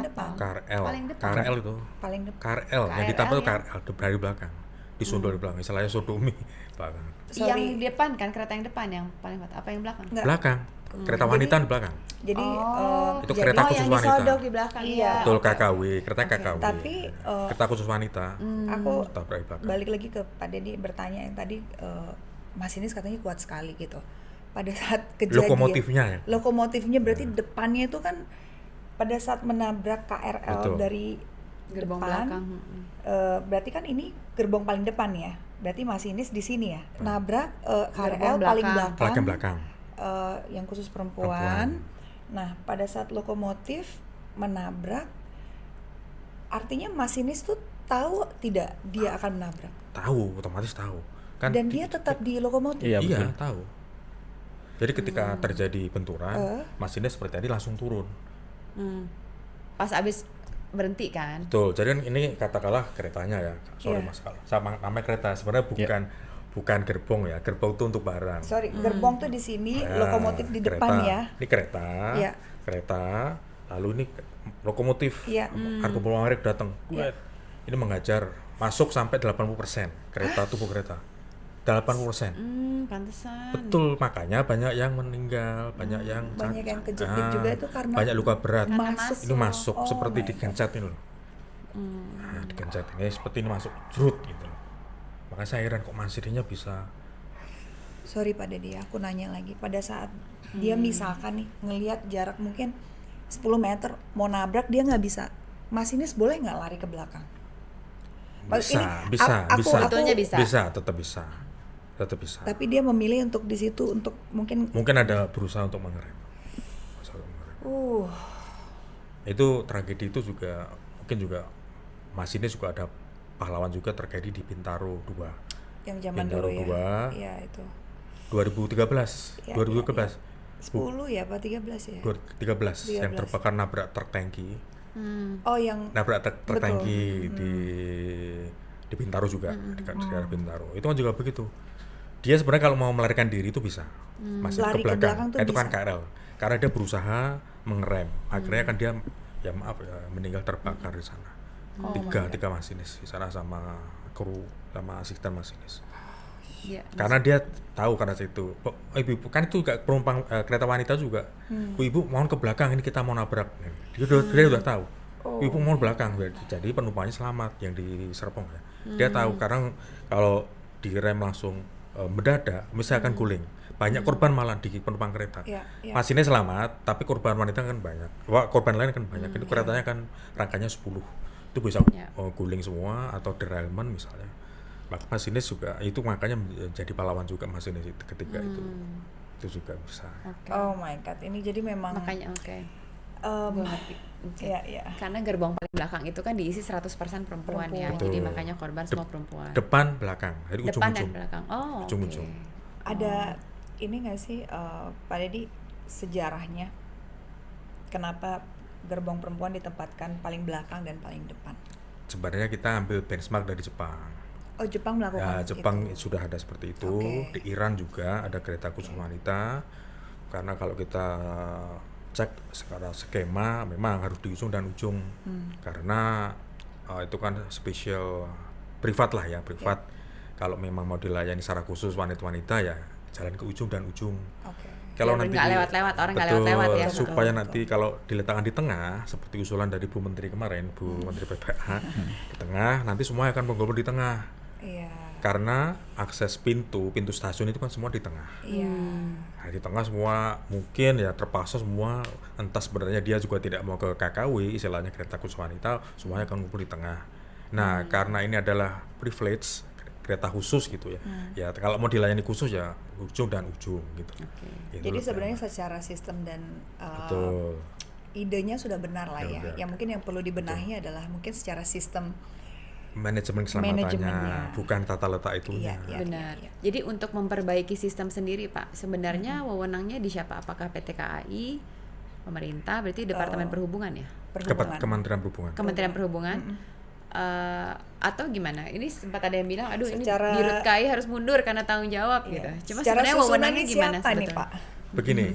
Speaker 1: depan?
Speaker 4: KRL itu. KRL yang ditambah tuh KRL dari belakang. Disundul di belakang, istilahnya sodomi belakang.
Speaker 2: Yang di depan kan, kereta yang depan yang paling apa yang belakang?
Speaker 4: Belakang. Kereta wanita di belakang.
Speaker 1: Jadi
Speaker 4: itu kereta khusus
Speaker 2: yang
Speaker 4: wanita.
Speaker 2: disodok di belakang.
Speaker 1: Iya.
Speaker 4: Betul, KKW, kereta KKW.
Speaker 1: Tapi
Speaker 4: kereta khusus wanita.
Speaker 1: Aku balik lagi ke Pak Dedi bertanya yang tadi, masinis katanya kuat sekali gitu. Pada saat kejadian lokomotifnya berarti depannya itu kan pada saat menabrak KRL. Betul. Dari
Speaker 2: gerbong
Speaker 1: depan,
Speaker 2: belakang.
Speaker 1: Berarti kan ini gerbong paling depan ya. Berarti masinis di sini ya. Nabrak KRL
Speaker 2: gerbong
Speaker 1: paling
Speaker 4: belakang.
Speaker 1: Yang khusus perempuan. Nah, pada saat lokomotif menabrak, artinya masinis tuh tahu tidak dia akan menabrak?
Speaker 4: Tahu, otomatis tahu. Kan
Speaker 1: dan dia tetap di lokomotif.
Speaker 3: Iya,
Speaker 4: tahu. Jadi ketika terjadi benturan, masinis seperti tadi langsung turun.
Speaker 2: Pas abis berhenti kan?
Speaker 4: Betul. Jadi kan ini katakanlah keretanya ya. Sorry
Speaker 1: Iya.
Speaker 4: Mas, sama namanya kereta sebenarnya bukan gerbong ya. Gerbong itu untuk barang.
Speaker 1: Sorry, gerbong tuh di sini,
Speaker 4: Ya,
Speaker 1: lokomotif di
Speaker 4: kereta.
Speaker 1: depan ya.
Speaker 4: Ini kereta.
Speaker 1: Iya.
Speaker 4: Kereta. Lalu ini lokomotif.
Speaker 1: Iya.
Speaker 4: Argo datang.
Speaker 1: Iya.
Speaker 4: Ini mengajar masuk sampai 80% kereta tubuh kereta. 80%.
Speaker 2: Pantesan.
Speaker 4: Betul, makanya banyak yang meninggal, banyak yang
Speaker 1: Banyak yang
Speaker 4: cacat.
Speaker 1: kejepit juga itu karena
Speaker 4: banyak luka berat.
Speaker 2: Karena
Speaker 1: masuk.
Speaker 4: Ini masuk
Speaker 1: Oh
Speaker 4: seperti
Speaker 1: my
Speaker 4: digencet ini loh. Nah, digencet ini seperti ini masuk jrut gitu loh. Makanya saya heran kok masirnya bisa.
Speaker 1: Sorry Pak Dedi, aku nanya lagi. Pada saat dia misalkan nih ngelihat jarak mungkin 10 meter mau nabrak, dia nggak bisa. Masinis boleh nggak lari ke belakang?
Speaker 4: Bisa,
Speaker 1: Ini,
Speaker 4: bisa,
Speaker 1: aku-
Speaker 4: bisa.
Speaker 2: Sebetulnya bisa.
Speaker 4: Bisa, tetap bisa. Tetap bisa.
Speaker 1: Tapi dia memilih untuk di situ untuk mungkin
Speaker 4: Mungkin ada berusaha untuk mengerem. Berusaha untuk mengerem. Itu tragedi itu juga mungkin juga masinis juga ada pahlawan juga terjadi di Bintaro 2.
Speaker 1: yang zaman
Speaker 4: Bintaro
Speaker 1: dulu ya.
Speaker 4: 2.
Speaker 1: Iya itu.
Speaker 4: 2013.
Speaker 1: Iya,
Speaker 4: 2013.
Speaker 1: 10 ya Pak, 13 ya.
Speaker 4: 2013 yang
Speaker 1: 13.
Speaker 4: terbakar nabrak truk tangki.
Speaker 1: Oh yang
Speaker 4: Nabrak truk
Speaker 1: Betul.
Speaker 4: tangki di Bintaro juga, di daerah Bintaro. Itu kan juga begitu. Dia sebenarnya kalau mau melarikan diri itu bisa, masih
Speaker 1: Lari
Speaker 4: ke
Speaker 1: ke
Speaker 4: belakang.
Speaker 1: belakang tuh
Speaker 4: Itu kan
Speaker 1: bisa.
Speaker 4: KRL. Karena dia berusaha mengerem. Akhirnya kan dia ya maaf ya, meninggal terbakar di sana.
Speaker 1: Oh
Speaker 4: tiga masinis di sana sama kru sama asisten masinis.
Speaker 2: Iya.
Speaker 4: Karena dia tahu karena itu. Ibu kan itu juga penumpang kereta wanita juga. Ibu mohon ke belakang ini kita mau nabrak. Dia udah tahu. Ibu mohon belakang. Jadi penumpangnya selamat yang di Serpong ya. Dia tahu karena kalau direm langsung mendadak misalkan guling. Banyak korban malah di penumpang kereta.
Speaker 1: Iya, iya.
Speaker 4: Masinis selamat, tapi korban wanita kan banyak. Wah, korban lain kan banyak. Itu keretanya kan rangkanya 10. Itu bisa
Speaker 2: Iya.
Speaker 4: guling semua atau derailment misalnya. Maka masinis juga itu makanya jadi pahlawan juga masinis itu ketika itu juga bisa.
Speaker 1: Oh my god, ini jadi memang
Speaker 2: Makanya oke.
Speaker 1: em,
Speaker 2: Gue ngerti. Oke.
Speaker 1: Iya, iya.
Speaker 2: Karena gerbong paling belakang itu kan diisi 100% perempuan ya.
Speaker 4: Betul.
Speaker 2: Jadi makanya korban semua perempuan.
Speaker 4: Depan belakang, jadi
Speaker 2: Depan dan
Speaker 4: ujung-ujung.
Speaker 2: belakang. Oh,
Speaker 4: Ujung-ujung.
Speaker 2: oke.
Speaker 1: Ada ini nggak sih Pak Dedi sejarahnya kenapa gerbong perempuan ditempatkan paling belakang dan paling depan?
Speaker 4: Sebenarnya kita ambil benchmark dari Jepang.
Speaker 1: Oh Jepang melakukan
Speaker 4: Ya, Jepang
Speaker 1: itu.
Speaker 4: sudah ada seperti itu.
Speaker 1: Oke.
Speaker 4: Di Iran juga ada kereta khusus wanita. Karena kalau kita cek secara skema memang harus di ujung dan ujung. Karena itu kan spesial privat lah ya, privat. Kalau memang mau dilayani secara khusus wanita-wanita ya jalan ke ujung dan ujung.
Speaker 1: Oke.
Speaker 4: Kalau
Speaker 2: Biar
Speaker 4: nanti
Speaker 2: nggak lewat-lewat, orang nggak
Speaker 4: betul,
Speaker 2: lewat-lewat ya.
Speaker 4: supaya
Speaker 1: Betul,
Speaker 4: nanti kalau diletakkan di tengah seperti usulan dari Bu Menteri kemarin, Bu Menteri PPA di tengah, nanti semua akan berkumpul di tengah.
Speaker 1: Iya.
Speaker 4: Karena akses pintu stasiun itu kan semua di tengah.
Speaker 1: Iya.
Speaker 4: Nah, di tengah semua mungkin ya terpaksa semua, entah sebenarnya dia juga tidak mau ke KKW, istilahnya kereta khusus wanita, semuanya akan kumpul di tengah. Nah, karena ini adalah privilege kereta khusus gitu ya. Ya kalau mau dilayani khusus ya ujung dan ujung gitu. Gitu
Speaker 1: Jadi
Speaker 4: loh,
Speaker 1: sebenarnya
Speaker 4: Mbak.
Speaker 1: secara sistem dan
Speaker 4: Betul.
Speaker 1: idenya sudah benar lah ya.
Speaker 4: Sudah.
Speaker 1: Yang mungkin yang perlu dibenahi adalah mungkin secara sistem.
Speaker 4: Manajemen keselamatannya,
Speaker 1: Manajemennya.
Speaker 4: bukan tata letak itunya.
Speaker 1: Iya, iya.
Speaker 2: Benar. Jadi untuk memperbaiki sistem sendiri, Pak, sebenarnya wewenangnya di siapa? Apakah PT KAI, pemerintah, berarti Departemen Perhubungan ya?
Speaker 1: Perhubungan.
Speaker 4: Kementerian Perhubungan.
Speaker 2: Kementerian Perhubungan? Atau gimana? Ini sempat ada yang bilang, aduh
Speaker 1: Secara-
Speaker 2: ini Dirut KAI harus mundur karena tanggung jawab gitu.
Speaker 1: Iya.
Speaker 2: Cuma
Speaker 1: Secara
Speaker 2: sebenarnya
Speaker 1: susunan
Speaker 2: wewenangnya
Speaker 1: ini
Speaker 2: gimana
Speaker 1: siapa nih,
Speaker 2: sebetulnya?
Speaker 1: Pak?
Speaker 4: Begini,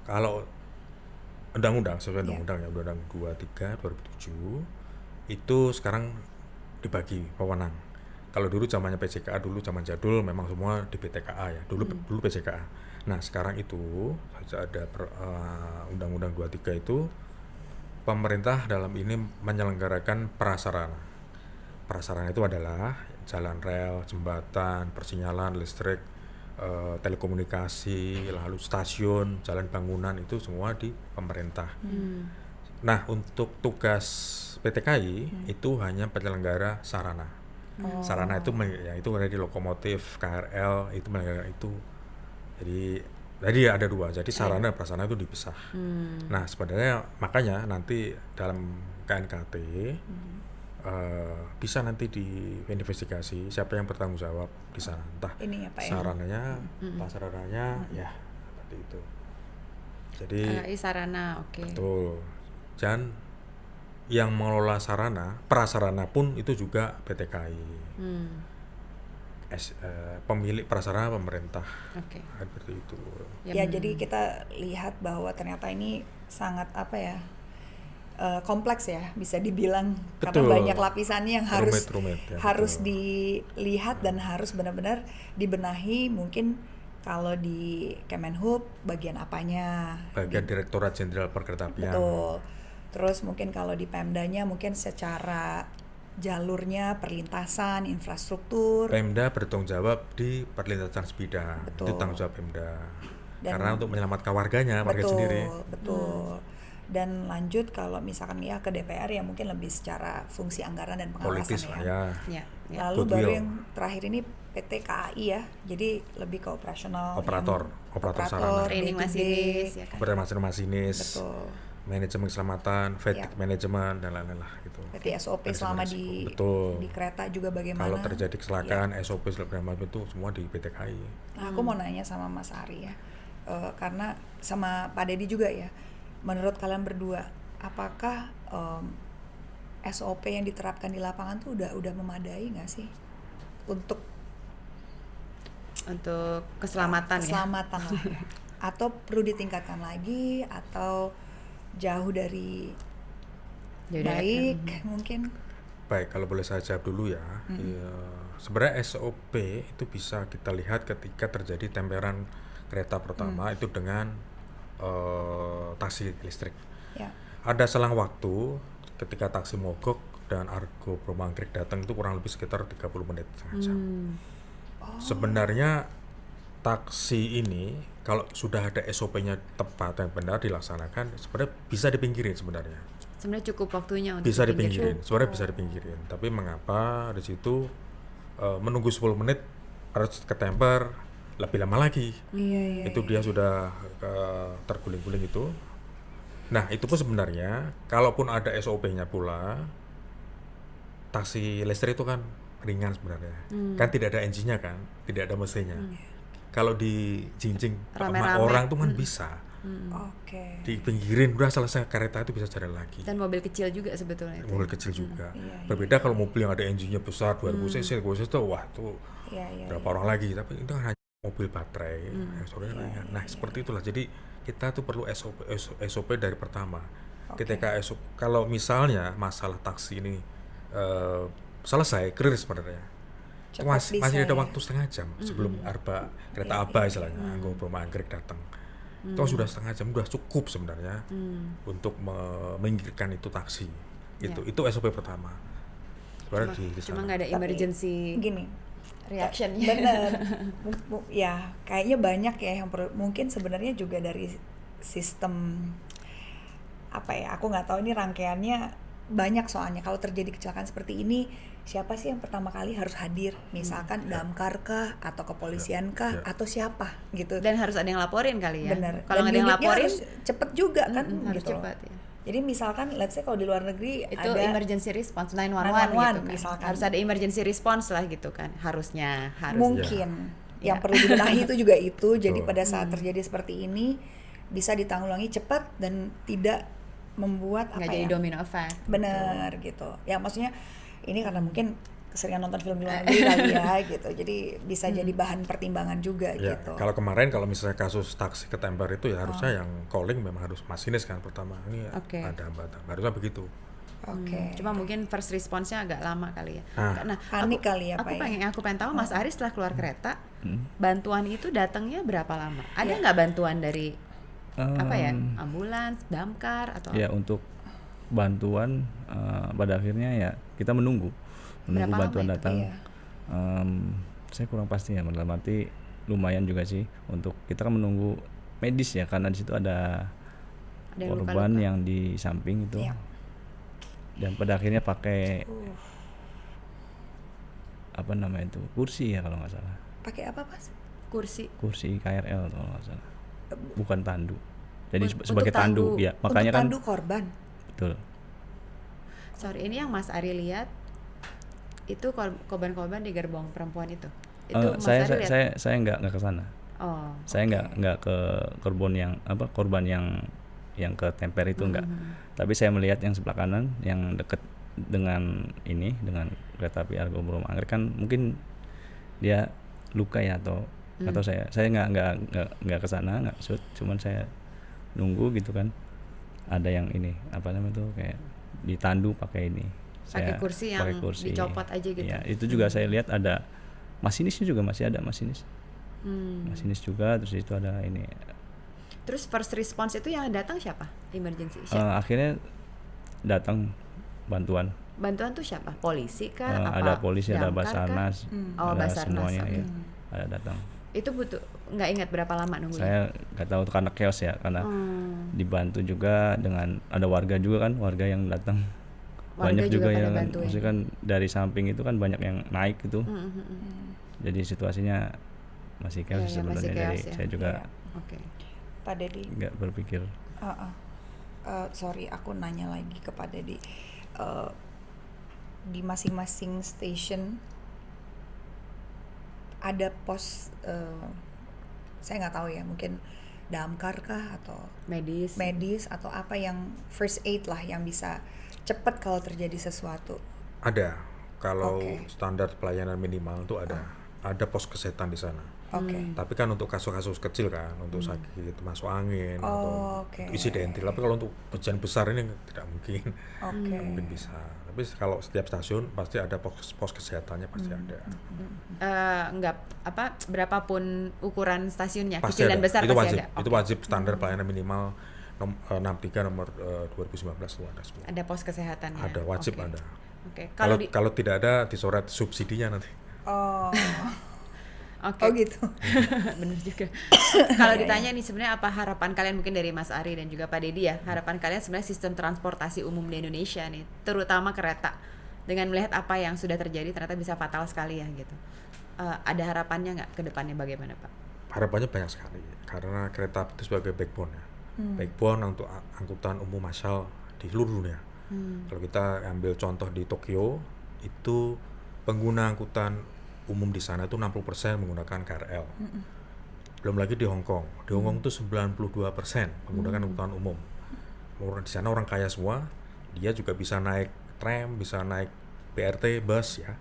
Speaker 4: kalau undang-undang sesuai
Speaker 1: Iya.
Speaker 4: undang-undang ya, Undang-Undang 23 2007 itu sekarang dibagi wewenang. Kalau dulu zamannya PJKA, dulu zaman jadul memang semua di PTKA ya, dulu PJKA. Nah sekarang itu sejak ada Undang-Undang 23 itu pemerintah dalam ini menyelenggarakan prasarana. Prasarana itu adalah jalan rel, jembatan, persinyalan, listrik, telekomunikasi, lalu stasiun, jalan bangunan itu semua di pemerintah. Nah untuk tugas PTKI itu hanya penyelenggara sarana. Sarana itu ya itu ada di lokomotif, KRL itu menyelenggara itu. Jadi ada dua. Jadi sarana dan prasarana itu dipisah. Nah sebenarnya makanya nanti dalam KNKT bisa nanti diinvestigasi siapa yang bertanggung jawab di sana, entah
Speaker 1: Ini ya Pak ya.
Speaker 4: sarananya, prasarananya, ya seperti itu. Jadi
Speaker 2: sarana, oke.
Speaker 4: betul. Dan yang mengelola sarana, prasarana pun itu juga PT KAI. Pemilik prasarana pemerintah.
Speaker 2: Oke.
Speaker 4: Seperti itu.
Speaker 1: Ya, jadi kita lihat bahwa ternyata ini sangat apa ya, kompleks ya, bisa dibilang, karena
Speaker 4: Betul.
Speaker 1: banyak lapisannya yang harus
Speaker 4: Rumit, ya,
Speaker 1: harus
Speaker 4: betul.
Speaker 1: dilihat dan harus benar-benar dibenahi. Mungkin kalau di Kemenhub bagian apanya,
Speaker 4: Bagian Direktorat Jenderal Perkeretaapian.
Speaker 1: betul. Terus mungkin kalau di Pemdanya mungkin secara jalurnya, perlintasan, infrastruktur.
Speaker 4: Pemda bertanggung jawab di perlintasan sebidang,
Speaker 1: Betul.
Speaker 4: itu tanggung jawab Pemda.
Speaker 1: Dan-
Speaker 4: Karena untuk menyelamatkan warganya, warga sendiri.
Speaker 1: Betul. Dan lanjut kalau misalkan ya ke DPR ya mungkin lebih secara fungsi anggaran dan
Speaker 4: Politis
Speaker 1: pengawasan
Speaker 4: lah ya.
Speaker 2: Ya.
Speaker 1: Lalu
Speaker 4: Goodwill.
Speaker 1: baru yang terakhir ini PT KAI ya, jadi lebih ke operasional.
Speaker 4: Operator sarana.
Speaker 2: Training
Speaker 1: day-to-day.
Speaker 2: masinis ya kan.
Speaker 4: Operator masinis,
Speaker 1: Betul.
Speaker 4: manajemen keselamatan, fatigue
Speaker 1: Ya.
Speaker 4: manajemen dan lain-lain lah gitu.
Speaker 1: Berarti SOP selama di
Speaker 4: Betul.
Speaker 1: kereta juga bagaimana?
Speaker 4: Kalau terjadi kecelakaan, SOP segala macam itu semua di PT KAI.
Speaker 1: Nah, aku mau nanya sama Mas Ari ya, karena sama Pak Dedi juga ya. Menurut kalian berdua, apakah SOP yang diterapkan di lapangan tuh udah memadai nggak sih untuk
Speaker 2: keselamatan ya.
Speaker 1: keselamatan lah ya? Atau perlu ditingkatkan lagi atau jauh dari baik mungkin?
Speaker 4: Baik, kalau boleh saya jawab dulu ya. Ya, sebenarnya SOP itu bisa kita lihat ketika terjadi temperan kereta pertama itu dengan taksi listrik.
Speaker 1: Ya.
Speaker 4: Ada selang waktu ketika taksi mogok dan Argo Bromo Anggrek datang itu kurang lebih sekitar 30 menit, setengah jam. Sebenarnya taksi ini kalau sudah ada SOP-nya tepat dan benar dilaksanakan, sebenarnya bisa dipinggirin sebenarnya.
Speaker 2: Sebenarnya cukup waktunya untuk
Speaker 4: Bisa
Speaker 2: dipinggirin.
Speaker 4: dipinggirin, sebenarnya bisa dipinggirin. Tapi mengapa di situ menunggu 10 menit harus ketemper lebih lama lagi?
Speaker 1: Iya.
Speaker 4: Itu dia sudah terguling-guling itu. Nah, itu pun sebenarnya kalaupun ada SOP-nya pula, taksi listrik itu kan ringan sebenarnya. Kan tidak ada engine-nya kan, tidak ada mesinnya. Kalau dijinjing sama
Speaker 2: Rame-rame.
Speaker 4: orang tuh kan bisa.
Speaker 1: Oke.
Speaker 4: Di pinggirin udah selesai, kereta itu bisa jalan lagi.
Speaker 2: Dan mobil kecil juga sebetulnya itu.
Speaker 4: Mobil kecil juga.
Speaker 1: Iya,
Speaker 4: Berbeda kalau mobil yang ada engine-nya besar 2000 cc, 2000 cc itu wah itu
Speaker 1: Iya.
Speaker 4: berapa orang lagi, tapi itu kan hanya mobil baterai. SOP-nya ringan. Nah, seperti itulah. Jadi kita tuh perlu SOP dari pertama. Ketika kalau misalnya masalah taksi ini selesai, clear sebenarnya.
Speaker 1: Cepat bisa
Speaker 4: Masih ada
Speaker 1: ya.
Speaker 4: waktu setengah jam sebelum kereta Aba istilahnya, Argo Bromo Anggrek datang. Itu sudah setengah jam, sudah cukup sebenarnya untuk meminggirkan itu taksi. Itu SOP pertama. Sebenarnya
Speaker 2: Cuma nggak ada emergency
Speaker 1: Gini,
Speaker 2: reaction-nya.
Speaker 1: bener. Ya, kayaknya banyak ya yang mungkin sebenarnya juga dari sistem apa ya? Aku nggak tahu ini rangkaiannya banyak soalnya. Kalau terjadi kecelakaan seperti ini, siapa sih yang pertama kali harus hadir? Misalkan damkar kah, atau kepolisian kah, atau siapa gitu?
Speaker 2: Dan harus ada yang laporin kali ya.
Speaker 1: Bener.
Speaker 2: Kalau
Speaker 1: Dan
Speaker 2: nggak ada yang
Speaker 1: unitnya
Speaker 2: laporin,
Speaker 1: harus cepet juga kan,
Speaker 2: harus
Speaker 1: gitu loh.
Speaker 2: cepat ya.
Speaker 1: Jadi misalkan, let's say kalau di luar negeri
Speaker 2: Itu
Speaker 1: ada
Speaker 2: emergency response 911 gitu
Speaker 1: 911
Speaker 2: kan.
Speaker 1: misalkan.
Speaker 2: Harus ada emergency response lah gitu kan. Harusnya.
Speaker 1: mungkin
Speaker 2: Ya.
Speaker 1: yang perlu dibenahi itu juga itu. Jadi
Speaker 4: Betul.
Speaker 1: pada saat terjadi seperti ini bisa ditanggulangi cepat dan tidak membuat
Speaker 2: nggak
Speaker 1: apa
Speaker 2: jadi
Speaker 1: ya?
Speaker 2: domino effect.
Speaker 1: Bener gitu. Ya maksudnya ini karena mungkin keseringan nonton film di luar negeri kali ya gitu. Jadi bisa jadi bahan pertimbangan juga
Speaker 4: Ya,
Speaker 1: gitu.
Speaker 4: kalau kemarin kalau misalnya kasus taksi ketemper itu ya harusnya yang calling memang harus masinis kan pertama. Ini
Speaker 2: Oke.
Speaker 4: ada hambatan. Harusnya begitu.
Speaker 1: Oke.
Speaker 2: Cuma mungkin first response-nya agak lama kali ya.
Speaker 4: Ah.
Speaker 2: Nah,
Speaker 1: Panik kali ya,
Speaker 2: aku
Speaker 1: Pak ya?
Speaker 2: pengen tahu Mas Ari setelah keluar kereta, bantuan itu datangnya berapa lama? Ada nggak bantuan dari apa ya? Ambulans, damkar atau
Speaker 3: Ya untuk bantuan pada akhirnya ya kita menunggu
Speaker 2: Berapa lama
Speaker 3: bantuan
Speaker 2: itu?
Speaker 3: datang.
Speaker 1: Iya.
Speaker 3: Saya kurang pasti ya, dalam arti lumayan juga sih untuk kita kan menunggu medis ya, karena di situ ada
Speaker 2: yang
Speaker 3: korban
Speaker 2: luka-luka?
Speaker 3: yang di samping itu.
Speaker 1: Iya.
Speaker 3: Dan pada akhirnya pakai apa namanya itu, kursi ya kalau nggak salah,
Speaker 1: Pakai apa, Mas?
Speaker 2: kursi?
Speaker 3: kursi KRL kalau nggak salah, bukan tandu. Jadi
Speaker 2: Untuk
Speaker 3: sebagai tandu,
Speaker 2: tandu.
Speaker 3: ya makanya
Speaker 1: Untuk
Speaker 3: kan
Speaker 1: tandu korban.
Speaker 3: betul.
Speaker 2: Sorry, ini yang Mas Ari lihat itu korban-korban di gerbong perempuan itu. Itu Mas
Speaker 3: saya,
Speaker 2: Ari lihat.
Speaker 3: saya nggak ke sana.
Speaker 2: Oh.
Speaker 3: Saya nggak ke korban yang ke temper itu enggak. Tapi saya melihat yang sebelah kanan yang dekat dengan kereta api Argo Borobudur Anggrek kan mungkin dia luka ya atau saya nggak ke sana, nggak shoot, cuman saya nunggu gitu kan. Ada yang ini apa namanya tuh kayak ditandu pakai ini.
Speaker 2: Pakai kursi yang dicopot aja gitu.
Speaker 3: Ya, itu juga saya lihat ada masinisnya juga, masih ada masinis. Masinis juga, terus itu ada ini.
Speaker 2: Terus first response itu yang datang siapa? Emergency siapa?
Speaker 3: Akhirnya datang bantuan.
Speaker 2: Bantuan tuh siapa? Polisi kah?
Speaker 3: Ada polisi, ada
Speaker 2: damkar kah?
Speaker 3: Basarnas,
Speaker 2: Oh,
Speaker 3: ada
Speaker 2: Basarnas,
Speaker 3: semuanya
Speaker 2: oke.
Speaker 3: ya, ada datang.
Speaker 2: Itu butuh nggak ingat berapa lama nunggunya?
Speaker 3: Saya nggak tahu karena chaos ya, karena dibantu juga dengan ada warga juga kan, warga yang datang.
Speaker 2: Warga
Speaker 3: Banyak
Speaker 2: juga pada
Speaker 3: yang
Speaker 2: bantuin.
Speaker 3: maksudnya kan dari samping itu kan banyak yang naik gitu. Jadi situasinya masih chaos
Speaker 2: Iya,
Speaker 3: sebenarnya.
Speaker 2: masih chaos
Speaker 3: Jadi
Speaker 2: ya.
Speaker 3: saya juga
Speaker 2: Oke.
Speaker 1: Pak Dedi,
Speaker 3: nggak berpikir.
Speaker 1: sorry aku nanya lagi ke Pak Dedi. Di masing-masing station ada pos, saya nggak tahu ya, mungkin damkar kah atau medis atau apa yang first aid lah yang bisa cepat kalau terjadi sesuatu.
Speaker 4: Ada, kalau
Speaker 1: Oke.
Speaker 4: standar pelayanan minimal itu ada pos kesehatan di sana.
Speaker 1: Oke.
Speaker 4: Tapi kan untuk kasus-kasus kecil kan, untuk sakit masuk angin atau
Speaker 1: Oke.
Speaker 4: insidental. Tapi kalau untuk bencana besar ini tidak mungkin,
Speaker 1: Oke.
Speaker 4: mungkin bisa. Tapi kalau setiap stasiun pasti ada pos kesehatannya pasti ada.
Speaker 2: Nggak berapapun ukuran stasiunnya,
Speaker 4: Pasti
Speaker 2: kecil dan
Speaker 4: ada.
Speaker 2: besar
Speaker 4: Itu
Speaker 2: pasti
Speaker 4: wajib.
Speaker 2: ada.
Speaker 4: Itu
Speaker 2: Oke.
Speaker 4: wajib standar pelayanan minimal 63 nomor 2019 itu ada semua.
Speaker 2: Ada pos kesehatannya.
Speaker 4: Ada, wajib
Speaker 2: Oke.
Speaker 4: ada.
Speaker 2: Oke.
Speaker 4: Kalau tidak ada disorot subsidinya nanti.
Speaker 1: Oh.
Speaker 2: Oke.
Speaker 1: Oh gitu.
Speaker 2: Bener juga. Kalau ditanya nih sebenarnya apa harapan kalian mungkin dari Mas Ari dan juga Pak Dedi ya, harapan kalian sebenarnya sistem transportasi umum di Indonesia nih, terutama kereta, dengan melihat apa yang sudah terjadi ternyata bisa fatal sekali ya gitu. Ada harapannya nggak ke depannya bagaimana Pak?
Speaker 4: Harapannya banyak sekali karena kereta api itu sebagai backbone ya. Backbone untuk angkutan umum massal di seluruh dunia. Kalau kita ambil contoh di Tokyo, itu pengguna angkutan umum di sana itu 60% menggunakan KRL. Belum lagi di Hong Kong. Di Hong Kong itu 92% menggunakan angkutan umum. Di sana orang kaya semua, dia juga bisa naik tram, bisa naik BRT, bus ya.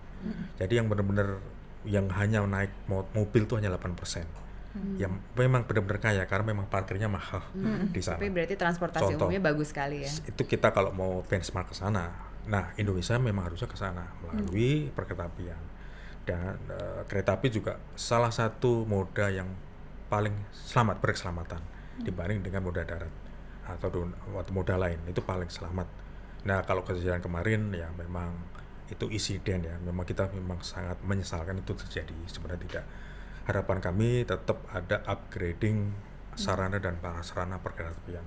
Speaker 4: Jadi yang benar-benar yang hanya naik mobil itu hanya 8%. Yang memang benar-benar kaya karena memang parkirnya mahal di sana.
Speaker 2: Tapi berarti transportasi
Speaker 4: Contoh,
Speaker 2: umumnya bagus sekali ya.
Speaker 4: Itu kita kalau mau benchmark ke sana. Nah, Indonesia memang harusnya ke sana melalui perkeretaapian. Dan kereta api juga salah satu moda yang paling berkeselamatan dibanding dengan moda darat atau moda lain, itu paling selamat. Nah, kalau kejadian kemarin ya memang itu insiden ya, memang kita memang sangat menyesalkan itu terjadi. Sebenarnya tidak. Harapan kami tetap ada upgrading sarana dan prasarana perkeretaapian.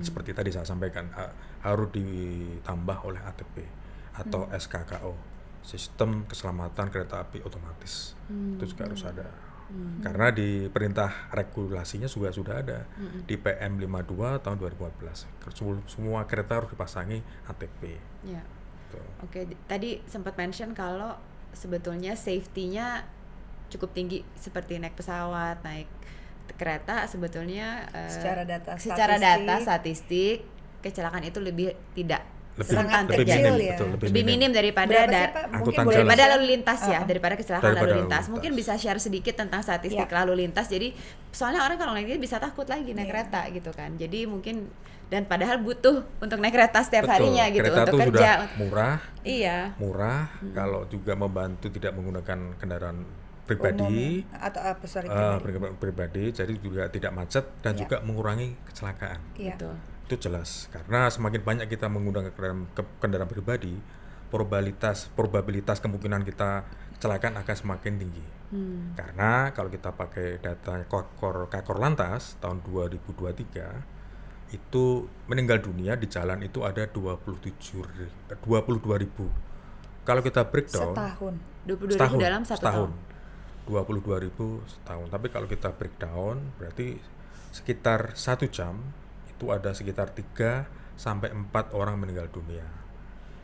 Speaker 4: Seperti tadi saya sampaikan, harus ditambah oleh ATP atau SKKO, sistem keselamatan kereta api otomatis. Itu juga harus ada. Karena di perintah regulasinya juga sudah ada di PM 52 tahun 2014. Semua kereta harus dipasangi ATP.
Speaker 2: Ya.
Speaker 4: Tuh.
Speaker 2: Oke, tadi sempat mention kalau sebetulnya safety-nya cukup tinggi seperti naik pesawat, naik kereta sebetulnya
Speaker 1: Secara
Speaker 2: data statistik kecelakaan itu lebih tidak rentan
Speaker 4: lebih
Speaker 2: terjadi.
Speaker 4: minim,
Speaker 1: ya.
Speaker 4: betul,
Speaker 2: Lebih minim daripada
Speaker 1: Berapa sih, Pak? Mungkin
Speaker 4: angkutan
Speaker 1: boleh
Speaker 4: jalan.
Speaker 2: daripada lalu lintas ya, daripada kecelakaan
Speaker 4: Daripada
Speaker 2: lalu
Speaker 4: lalu
Speaker 2: lintas.
Speaker 4: lintas.
Speaker 2: Mungkin bisa share sedikit tentang statistik
Speaker 1: Ya.
Speaker 2: lalu lintas. Jadi soalnya orang kalau naik bisa takut lagi naik kereta gitu kan. Jadi mungkin dan padahal butuh untuk naik kereta setiap
Speaker 4: Betul.
Speaker 2: harinya gitu
Speaker 4: Kereta
Speaker 2: untuk
Speaker 4: itu
Speaker 2: kerja.
Speaker 4: sudah murah.
Speaker 2: Iya.
Speaker 4: Kalau juga membantu tidak menggunakan kendaraan pribadi,
Speaker 1: Umum, atau apa
Speaker 4: pribadi, jadi juga tidak macet dan
Speaker 1: Iya.
Speaker 4: juga mengurangi kecelakaan.
Speaker 1: Iya.
Speaker 2: Betul.
Speaker 4: Itu jelas karena semakin banyak kita menggunakan kendaraan pribadi, probabilitas kemungkinan kita kecelakaan akan semakin tinggi. Karena kalau kita pakai data Kakor Lantas tahun 2023, itu meninggal dunia di jalan itu ada 22.000. Kalau kita breakdown
Speaker 1: Setahun.
Speaker 2: 22.000 dalam satu tahun.
Speaker 4: 22.000 setahun. Tapi kalau kita breakdown berarti sekitar 1 jam itu ada sekitar 3 sampai 4 orang meninggal dunia.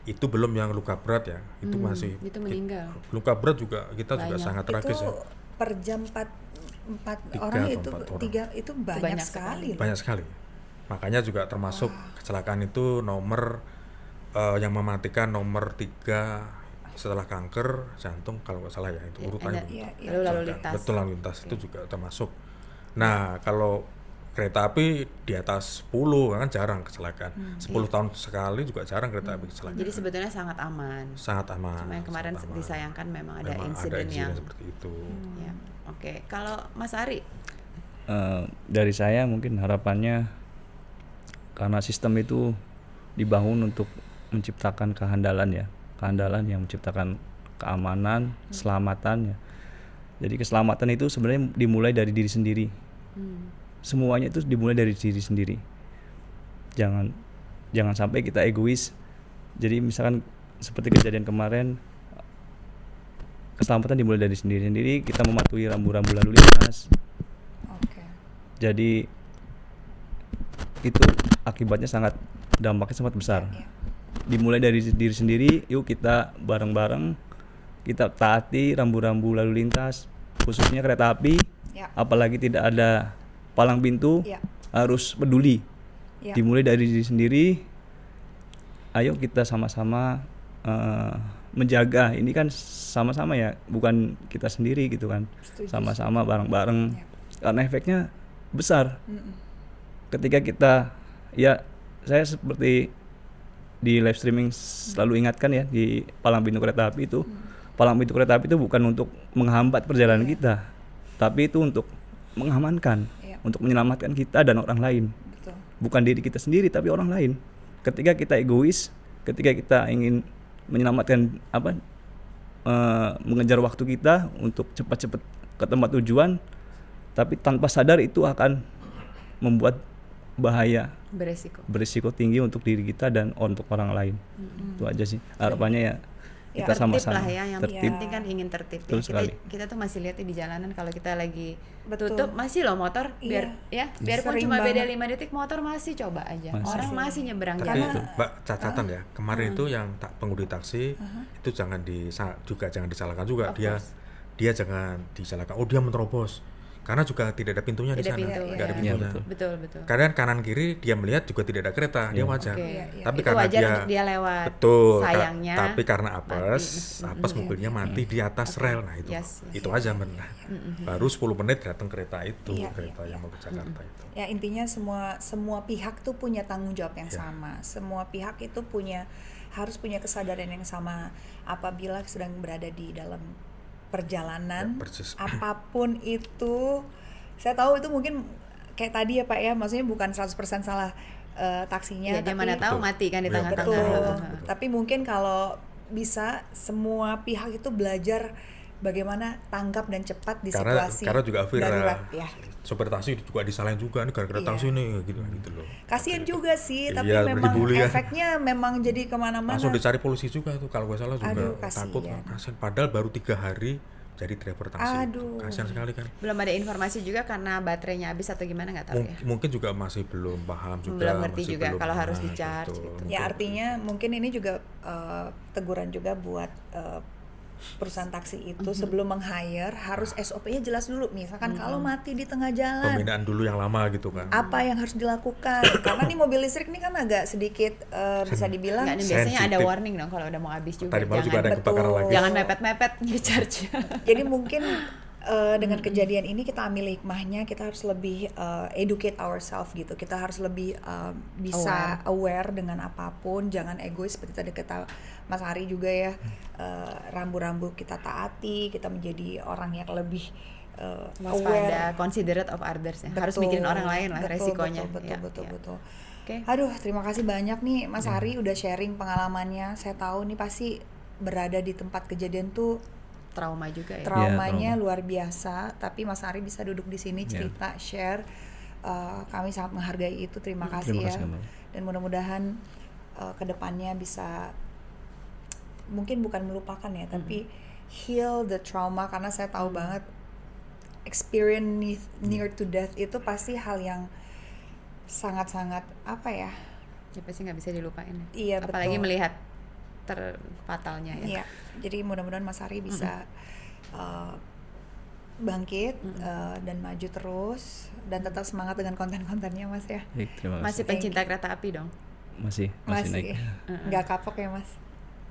Speaker 4: Itu belum yang luka berat ya, itu masih
Speaker 2: itu meninggal.
Speaker 4: luka berat juga kita juga
Speaker 2: Banyak.
Speaker 4: sangat tragis
Speaker 1: Itu
Speaker 4: ya.
Speaker 1: per jam 4
Speaker 4: Tiga
Speaker 1: orang
Speaker 4: atau
Speaker 1: itu
Speaker 4: 4 orang.
Speaker 1: 3 itu banyak
Speaker 2: banyak
Speaker 1: sekali loh.
Speaker 4: Banyak sekali. Makanya juga termasuk kecelakaan itu nomor yang mematikan nomor 3 setelah kanker jantung kalau nggak salah ya, itu
Speaker 2: Ya,
Speaker 4: urutannya.
Speaker 1: Iya, iya.
Speaker 2: Lalu lintas.
Speaker 4: Betul, lalu lintas itu juga termasuk. Nah, kalau kereta api di atas 10 kan jarang kecelakaan. 10 tahun sekali juga jarang kereta api kecelakaan.
Speaker 2: Jadi sebetulnya sangat aman.
Speaker 4: Sangat aman.
Speaker 2: Cuma yang kemarin
Speaker 4: sangat aman.
Speaker 2: disayangkan memang ada
Speaker 4: Memang
Speaker 2: insiden yang
Speaker 4: seperti itu.
Speaker 2: ya. Oke, kalau Mas Ari,
Speaker 3: Dari saya mungkin harapannya, karena sistem itu dibangun untuk menciptakan kehandalan yang menciptakan keamanan, keselamatan ya. Jadi keselamatan itu sebenarnya dimulai dari diri sendiri. Semuanya itu dimulai dari diri sendiri. Jangan sampai kita egois. Jadi misalkan seperti kejadian kemarin, keselamatan dimulai dari sendiri. Kita mematuhi rambu-rambu lalu lintas.
Speaker 1: Oke.
Speaker 3: Jadi itu akibatnya dampaknya sangat besar.
Speaker 1: Iya.
Speaker 3: Dimulai dari diri sendiri, yuk kita bareng-bareng kita taati rambu-rambu lalu lintas, khususnya kereta api.
Speaker 1: Ya.
Speaker 3: Apalagi tidak ada palang pintu,
Speaker 1: Ya.
Speaker 3: harus peduli.
Speaker 1: Ya.
Speaker 3: Dimulai dari diri sendiri. Ayo kita sama-sama menjaga. Ini kan sama-sama ya, bukan kita sendiri gitu kan.
Speaker 1: Setuju.
Speaker 3: Sama-sama bareng-bareng.
Speaker 1: Ya.
Speaker 3: Karena efeknya besar.
Speaker 1: Mm-mm.
Speaker 3: Ketika kita, ya saya seperti di live streaming selalu ingatkan ya, di palang pintu kereta api itu, palang pintu kereta api itu bukan untuk menghambat perjalanan kita, tapi itu untuk mengamankan,
Speaker 1: Iya.
Speaker 3: untuk menyelamatkan kita dan orang lain.
Speaker 1: Betul.
Speaker 3: Bukan diri kita sendiri tapi orang lain. Ketika kita egois, ketika kita ingin menyelamatkan mengejar waktu kita untuk cepat-cepat ke tempat tujuan, tapi tanpa sadar itu akan membuat bahaya, berisiko tinggi untuk diri kita dan untuk orang lain. Itu aja sih harapannya ya,
Speaker 1: Ya,
Speaker 3: kita
Speaker 2: tertib
Speaker 3: sama-sama
Speaker 2: lah ya, yang
Speaker 3: tertib.
Speaker 2: penting kan ingin tertib
Speaker 3: Betul
Speaker 2: ya.
Speaker 3: sekali.
Speaker 2: Kita tuh masih lihat di jalanan kalau kita lagi
Speaker 1: Betul.
Speaker 2: tutup masih loh motor, biarpun
Speaker 1: Sering
Speaker 2: cuma beda
Speaker 1: banget.
Speaker 2: 5 detik motor masih coba aja.
Speaker 3: Masih.
Speaker 2: Orang masih nyebrang
Speaker 4: Tapi
Speaker 2: jalan.
Speaker 4: Mbak, catatan ya, kemarin itu yang pengemudi taksi itu jangan disalahkan juga.
Speaker 2: Of course.
Speaker 4: Dia jangan disalahkan. Oh, dia menerobos. Karena juga tidak ada pintunya di
Speaker 2: Tidak
Speaker 4: sana.
Speaker 2: pintu,
Speaker 4: Tidak ada
Speaker 2: ya.
Speaker 4: pintunya.
Speaker 3: Betul.
Speaker 2: Betul.
Speaker 4: Karena kanan kiri dia melihat juga tidak ada kereta, dia wajar.
Speaker 2: Oke.
Speaker 1: Iya, iya.
Speaker 4: Tapi
Speaker 2: Itu
Speaker 4: karena
Speaker 2: wajar untuk dia lewat.
Speaker 4: betul.
Speaker 2: Sayangnya
Speaker 4: Tapi karena apes
Speaker 2: mati.
Speaker 4: mobilnya mati di atas rel. Nah itu,
Speaker 2: Yes,
Speaker 4: itu aja benar. Baru 10 menit datang kereta itu,
Speaker 1: Iya,
Speaker 4: kereta yang mau ke Jakarta itu.
Speaker 1: Ya intinya semua pihak tuh punya tanggung jawab yang
Speaker 4: Ya.
Speaker 1: sama. Semua pihak itu harus punya kesadaran yang sama apabila sedang berada di dalam perjalanan,
Speaker 4: Ya, persis.
Speaker 1: apapun itu. Saya tahu itu mungkin kayak tadi ya Pak ya, maksudnya bukan 100% salah taksinya,
Speaker 2: Ya, dia
Speaker 1: tapi
Speaker 2: mana tahu
Speaker 4: Betul.
Speaker 2: mati kan di
Speaker 4: Iya,
Speaker 2: tengah-tengah.
Speaker 1: betul.
Speaker 2: Heeh.
Speaker 1: Tapi mungkin kalau bisa semua pihak itu belajar bagaimana tanggap dan cepat di situasi
Speaker 4: Karena juga viral.
Speaker 1: darurat ya.
Speaker 4: Sopir taksi juga disalahin juga nih gara-gara
Speaker 1: Iya.
Speaker 4: taksi nih gitu loh.
Speaker 1: Kasian juga sih, tapi
Speaker 4: Iya,
Speaker 1: memang
Speaker 4: dibully kan.
Speaker 1: efeknya memang jadi kemana-mana.
Speaker 4: Langsung dicari polisi juga tuh kalau gue salah juga.
Speaker 1: Aduh,
Speaker 4: Takut
Speaker 1: kasihan.
Speaker 4: kasihan. Padahal baru 3 hari jadi driver taksi.
Speaker 1: Aduh.
Speaker 4: Kasihan sekali kan.
Speaker 2: Belum ada informasi juga karena baterainya habis atau gimana nggak tahu ya.
Speaker 4: Mungkin juga masih belum paham juga.
Speaker 2: Belum ngerti
Speaker 4: masih
Speaker 2: juga
Speaker 4: belum-
Speaker 2: kalau harus
Speaker 4: nah,
Speaker 2: di-charge
Speaker 4: gitu.
Speaker 2: gitu.
Speaker 1: Ya artinya mungkin ini juga teguran juga buat perusahaan taksi itu sebelum meng-hire harus SOP-nya jelas dulu. Misalkan kalau mati di tengah jalan,
Speaker 4: Pembinaan dulu yang lama gitu kan.
Speaker 1: apa yang harus dilakukan? Karena nih mobil listrik ini kan agak sedikit bisa dibilang
Speaker 2: Nggak, nih biasanya ada
Speaker 4: Sensitif.
Speaker 2: warning dong kalau udah mau habis juga.
Speaker 4: Tadi malam juga ada yang kebakaran
Speaker 1: betul.
Speaker 4: lagi.
Speaker 2: Jangan mepet-mepet nge-charge.
Speaker 1: Jadi mungkin dengan kejadian ini kita ambil hikmahnya, kita harus lebih educate ourselves gitu. Kita harus lebih bisa aware dengan apapun, jangan egois seperti tadi kata Mas Ari juga ya. Rambu-rambu kita taati, kita menjadi orang yang lebih
Speaker 2: Waspada,
Speaker 1: aware.
Speaker 2: considerate of others ya. Harus
Speaker 1: Betul,
Speaker 2: mikirin orang lain lah
Speaker 1: betul,
Speaker 2: resikonya.
Speaker 1: Betul,
Speaker 2: Ya,
Speaker 1: betul,
Speaker 2: ya.
Speaker 1: betul.
Speaker 2: Oke.
Speaker 1: Aduh, terima kasih banyak nih Mas Ari udah sharing pengalamannya. Saya tahu nih pasti berada di tempat kejadian tuh
Speaker 2: Trauma juga ya.
Speaker 1: traumanya
Speaker 3: trauma.
Speaker 1: luar biasa, tapi Mas Ari bisa duduk di sini cerita, share. Kami sangat menghargai itu. Terima kasih
Speaker 3: Terima
Speaker 1: ya.
Speaker 3: kasih, Mbak.
Speaker 1: Dan mudah-mudahan kedepannya bisa mungkin bukan melupakan ya, tapi heal the trauma, karena saya tahu banget experience near to death itu pasti hal yang sangat-sangat apa ya?
Speaker 2: Ya pasti nggak bisa dilupain. Ya.
Speaker 1: Iya,
Speaker 2: Apalagi
Speaker 1: betul.
Speaker 2: melihat terfatalnya ya.
Speaker 1: Iya, jadi mudah-mudahan Mas Hari bisa bangkit dan maju terus dan tetap semangat dengan konten-kontennya Mas ya.
Speaker 3: Baik, terima kasih.
Speaker 2: Masih pencinta kereta api dong.
Speaker 3: Masih naik.
Speaker 1: Nggak kapok ya Mas?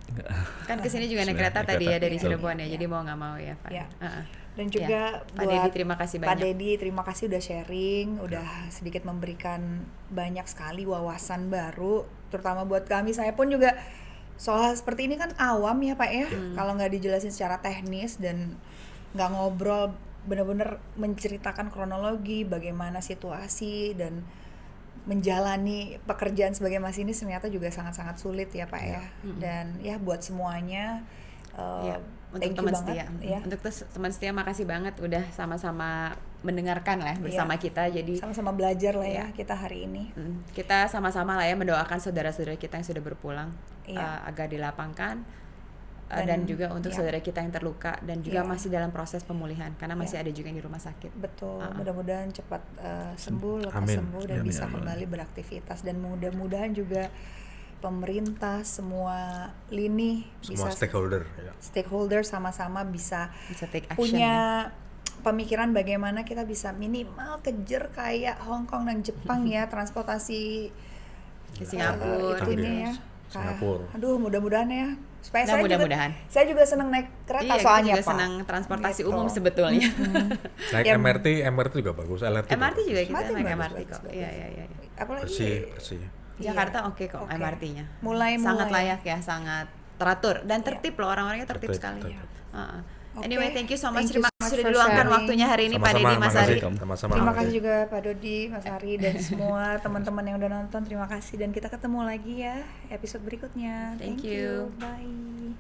Speaker 3: Enggak.
Speaker 2: Kan kesini juga naik
Speaker 3: Sebenarnya
Speaker 2: kereta
Speaker 3: naik
Speaker 2: tadi ya
Speaker 3: kereta,
Speaker 2: dari
Speaker 3: betul.
Speaker 2: Cirebon ya, jadi mau nggak mau ya Pak.
Speaker 1: Iya.
Speaker 2: Heeh.
Speaker 1: Dan juga
Speaker 2: Pak
Speaker 1: buat
Speaker 2: Dedi, terima kasih
Speaker 1: Pak
Speaker 2: banyak.
Speaker 1: Dedi, terima kasih udah sharing, udah sedikit memberikan banyak sekali wawasan baru, terutama buat kami. Saya pun juga soal seperti ini kan awam ya Pak ya, kalau nggak dijelasin secara teknis dan nggak ngobrol bener-bener menceritakan kronologi, bagaimana situasi dan menjalani pekerjaan sebagai masinis ternyata juga sangat-sangat sulit ya Pak ya. Dan ya buat semuanya
Speaker 2: Ya, untuk
Speaker 1: thank you
Speaker 2: teman
Speaker 1: banget
Speaker 2: setia.
Speaker 1: ya.
Speaker 2: Untuk teman setia makasih banget udah sama-sama mendengarkan lah bersama kita. Jadi
Speaker 1: Sama-sama belajar lah ya kita hari ini.
Speaker 2: kita sama-sama lah ya mendoakan saudara-saudara kita yang sudah berpulang
Speaker 1: Iya.
Speaker 2: agar dilapangkan
Speaker 1: Dan,
Speaker 2: dan juga untuk
Speaker 1: iya.
Speaker 2: saudara kita yang terluka dan juga
Speaker 1: Iya.
Speaker 2: masih dalam proses pemulihan karena masih ada juga yang di rumah sakit.
Speaker 1: Betul, mudah-mudahan cepat sembuh, lekas
Speaker 4: Amin.
Speaker 1: sembuh dan
Speaker 3: Amin,
Speaker 1: bisa
Speaker 3: amin.
Speaker 1: kembali beraktivitas dan mudah-mudahan juga pemerintah semua lini
Speaker 4: Semua
Speaker 1: bisa stakeholder sama-sama bisa
Speaker 2: Bisa take action.
Speaker 1: punya pemikiran bagaimana kita bisa minimal kejar kayak Hong Kong dan Jepang ya transportasi
Speaker 2: Ke Singapura
Speaker 1: itu
Speaker 2: gitu
Speaker 1: ini
Speaker 2: ya.
Speaker 1: ya.
Speaker 4: Singapura.
Speaker 1: Aduh, mudah-mudahan ya. Supaya
Speaker 2: Nah, mudah-mudahan.
Speaker 1: saya juga senang naik kereta
Speaker 2: Iya, kita
Speaker 1: soalnya
Speaker 2: juga
Speaker 1: Pak.
Speaker 2: senang transportasi
Speaker 1: Gitu.
Speaker 2: umum sebetulnya.
Speaker 4: Naik
Speaker 1: Ya,
Speaker 4: MRT juga bagus, LRT
Speaker 2: MRT juga kita
Speaker 1: MRT
Speaker 2: naik
Speaker 1: bagus,
Speaker 2: MRT
Speaker 1: bagus,
Speaker 2: kok.
Speaker 1: bagus.
Speaker 2: Iya, iya, iya.
Speaker 1: Apalagi
Speaker 4: bersih.
Speaker 2: Jakarta oke kok
Speaker 1: Oke.
Speaker 2: MRT-nya.
Speaker 1: Mulai.
Speaker 2: Sangat layak ya, sangat teratur dan tertib loh, orang-orangnya tertib
Speaker 4: Tertib,
Speaker 2: sekali.
Speaker 4: tertib.
Speaker 2: Heeh.
Speaker 1: Oke,
Speaker 2: Anyway, thank you so much.
Speaker 1: thank you
Speaker 2: Terima
Speaker 1: so much
Speaker 2: kasih sudah
Speaker 1: for
Speaker 2: diluangkan
Speaker 1: sharing.
Speaker 2: waktunya hari ini Pak
Speaker 4: Sama-sama,
Speaker 2: Dedi, Mas
Speaker 4: makasih.
Speaker 2: Ari.
Speaker 4: Sama-sama.
Speaker 1: Terima kasih juga Pak Dodi, Mas Ari dan semua teman-teman yang udah nonton. Terima kasih dan kita ketemu lagi ya episode berikutnya.
Speaker 2: Thank you.
Speaker 1: Bye.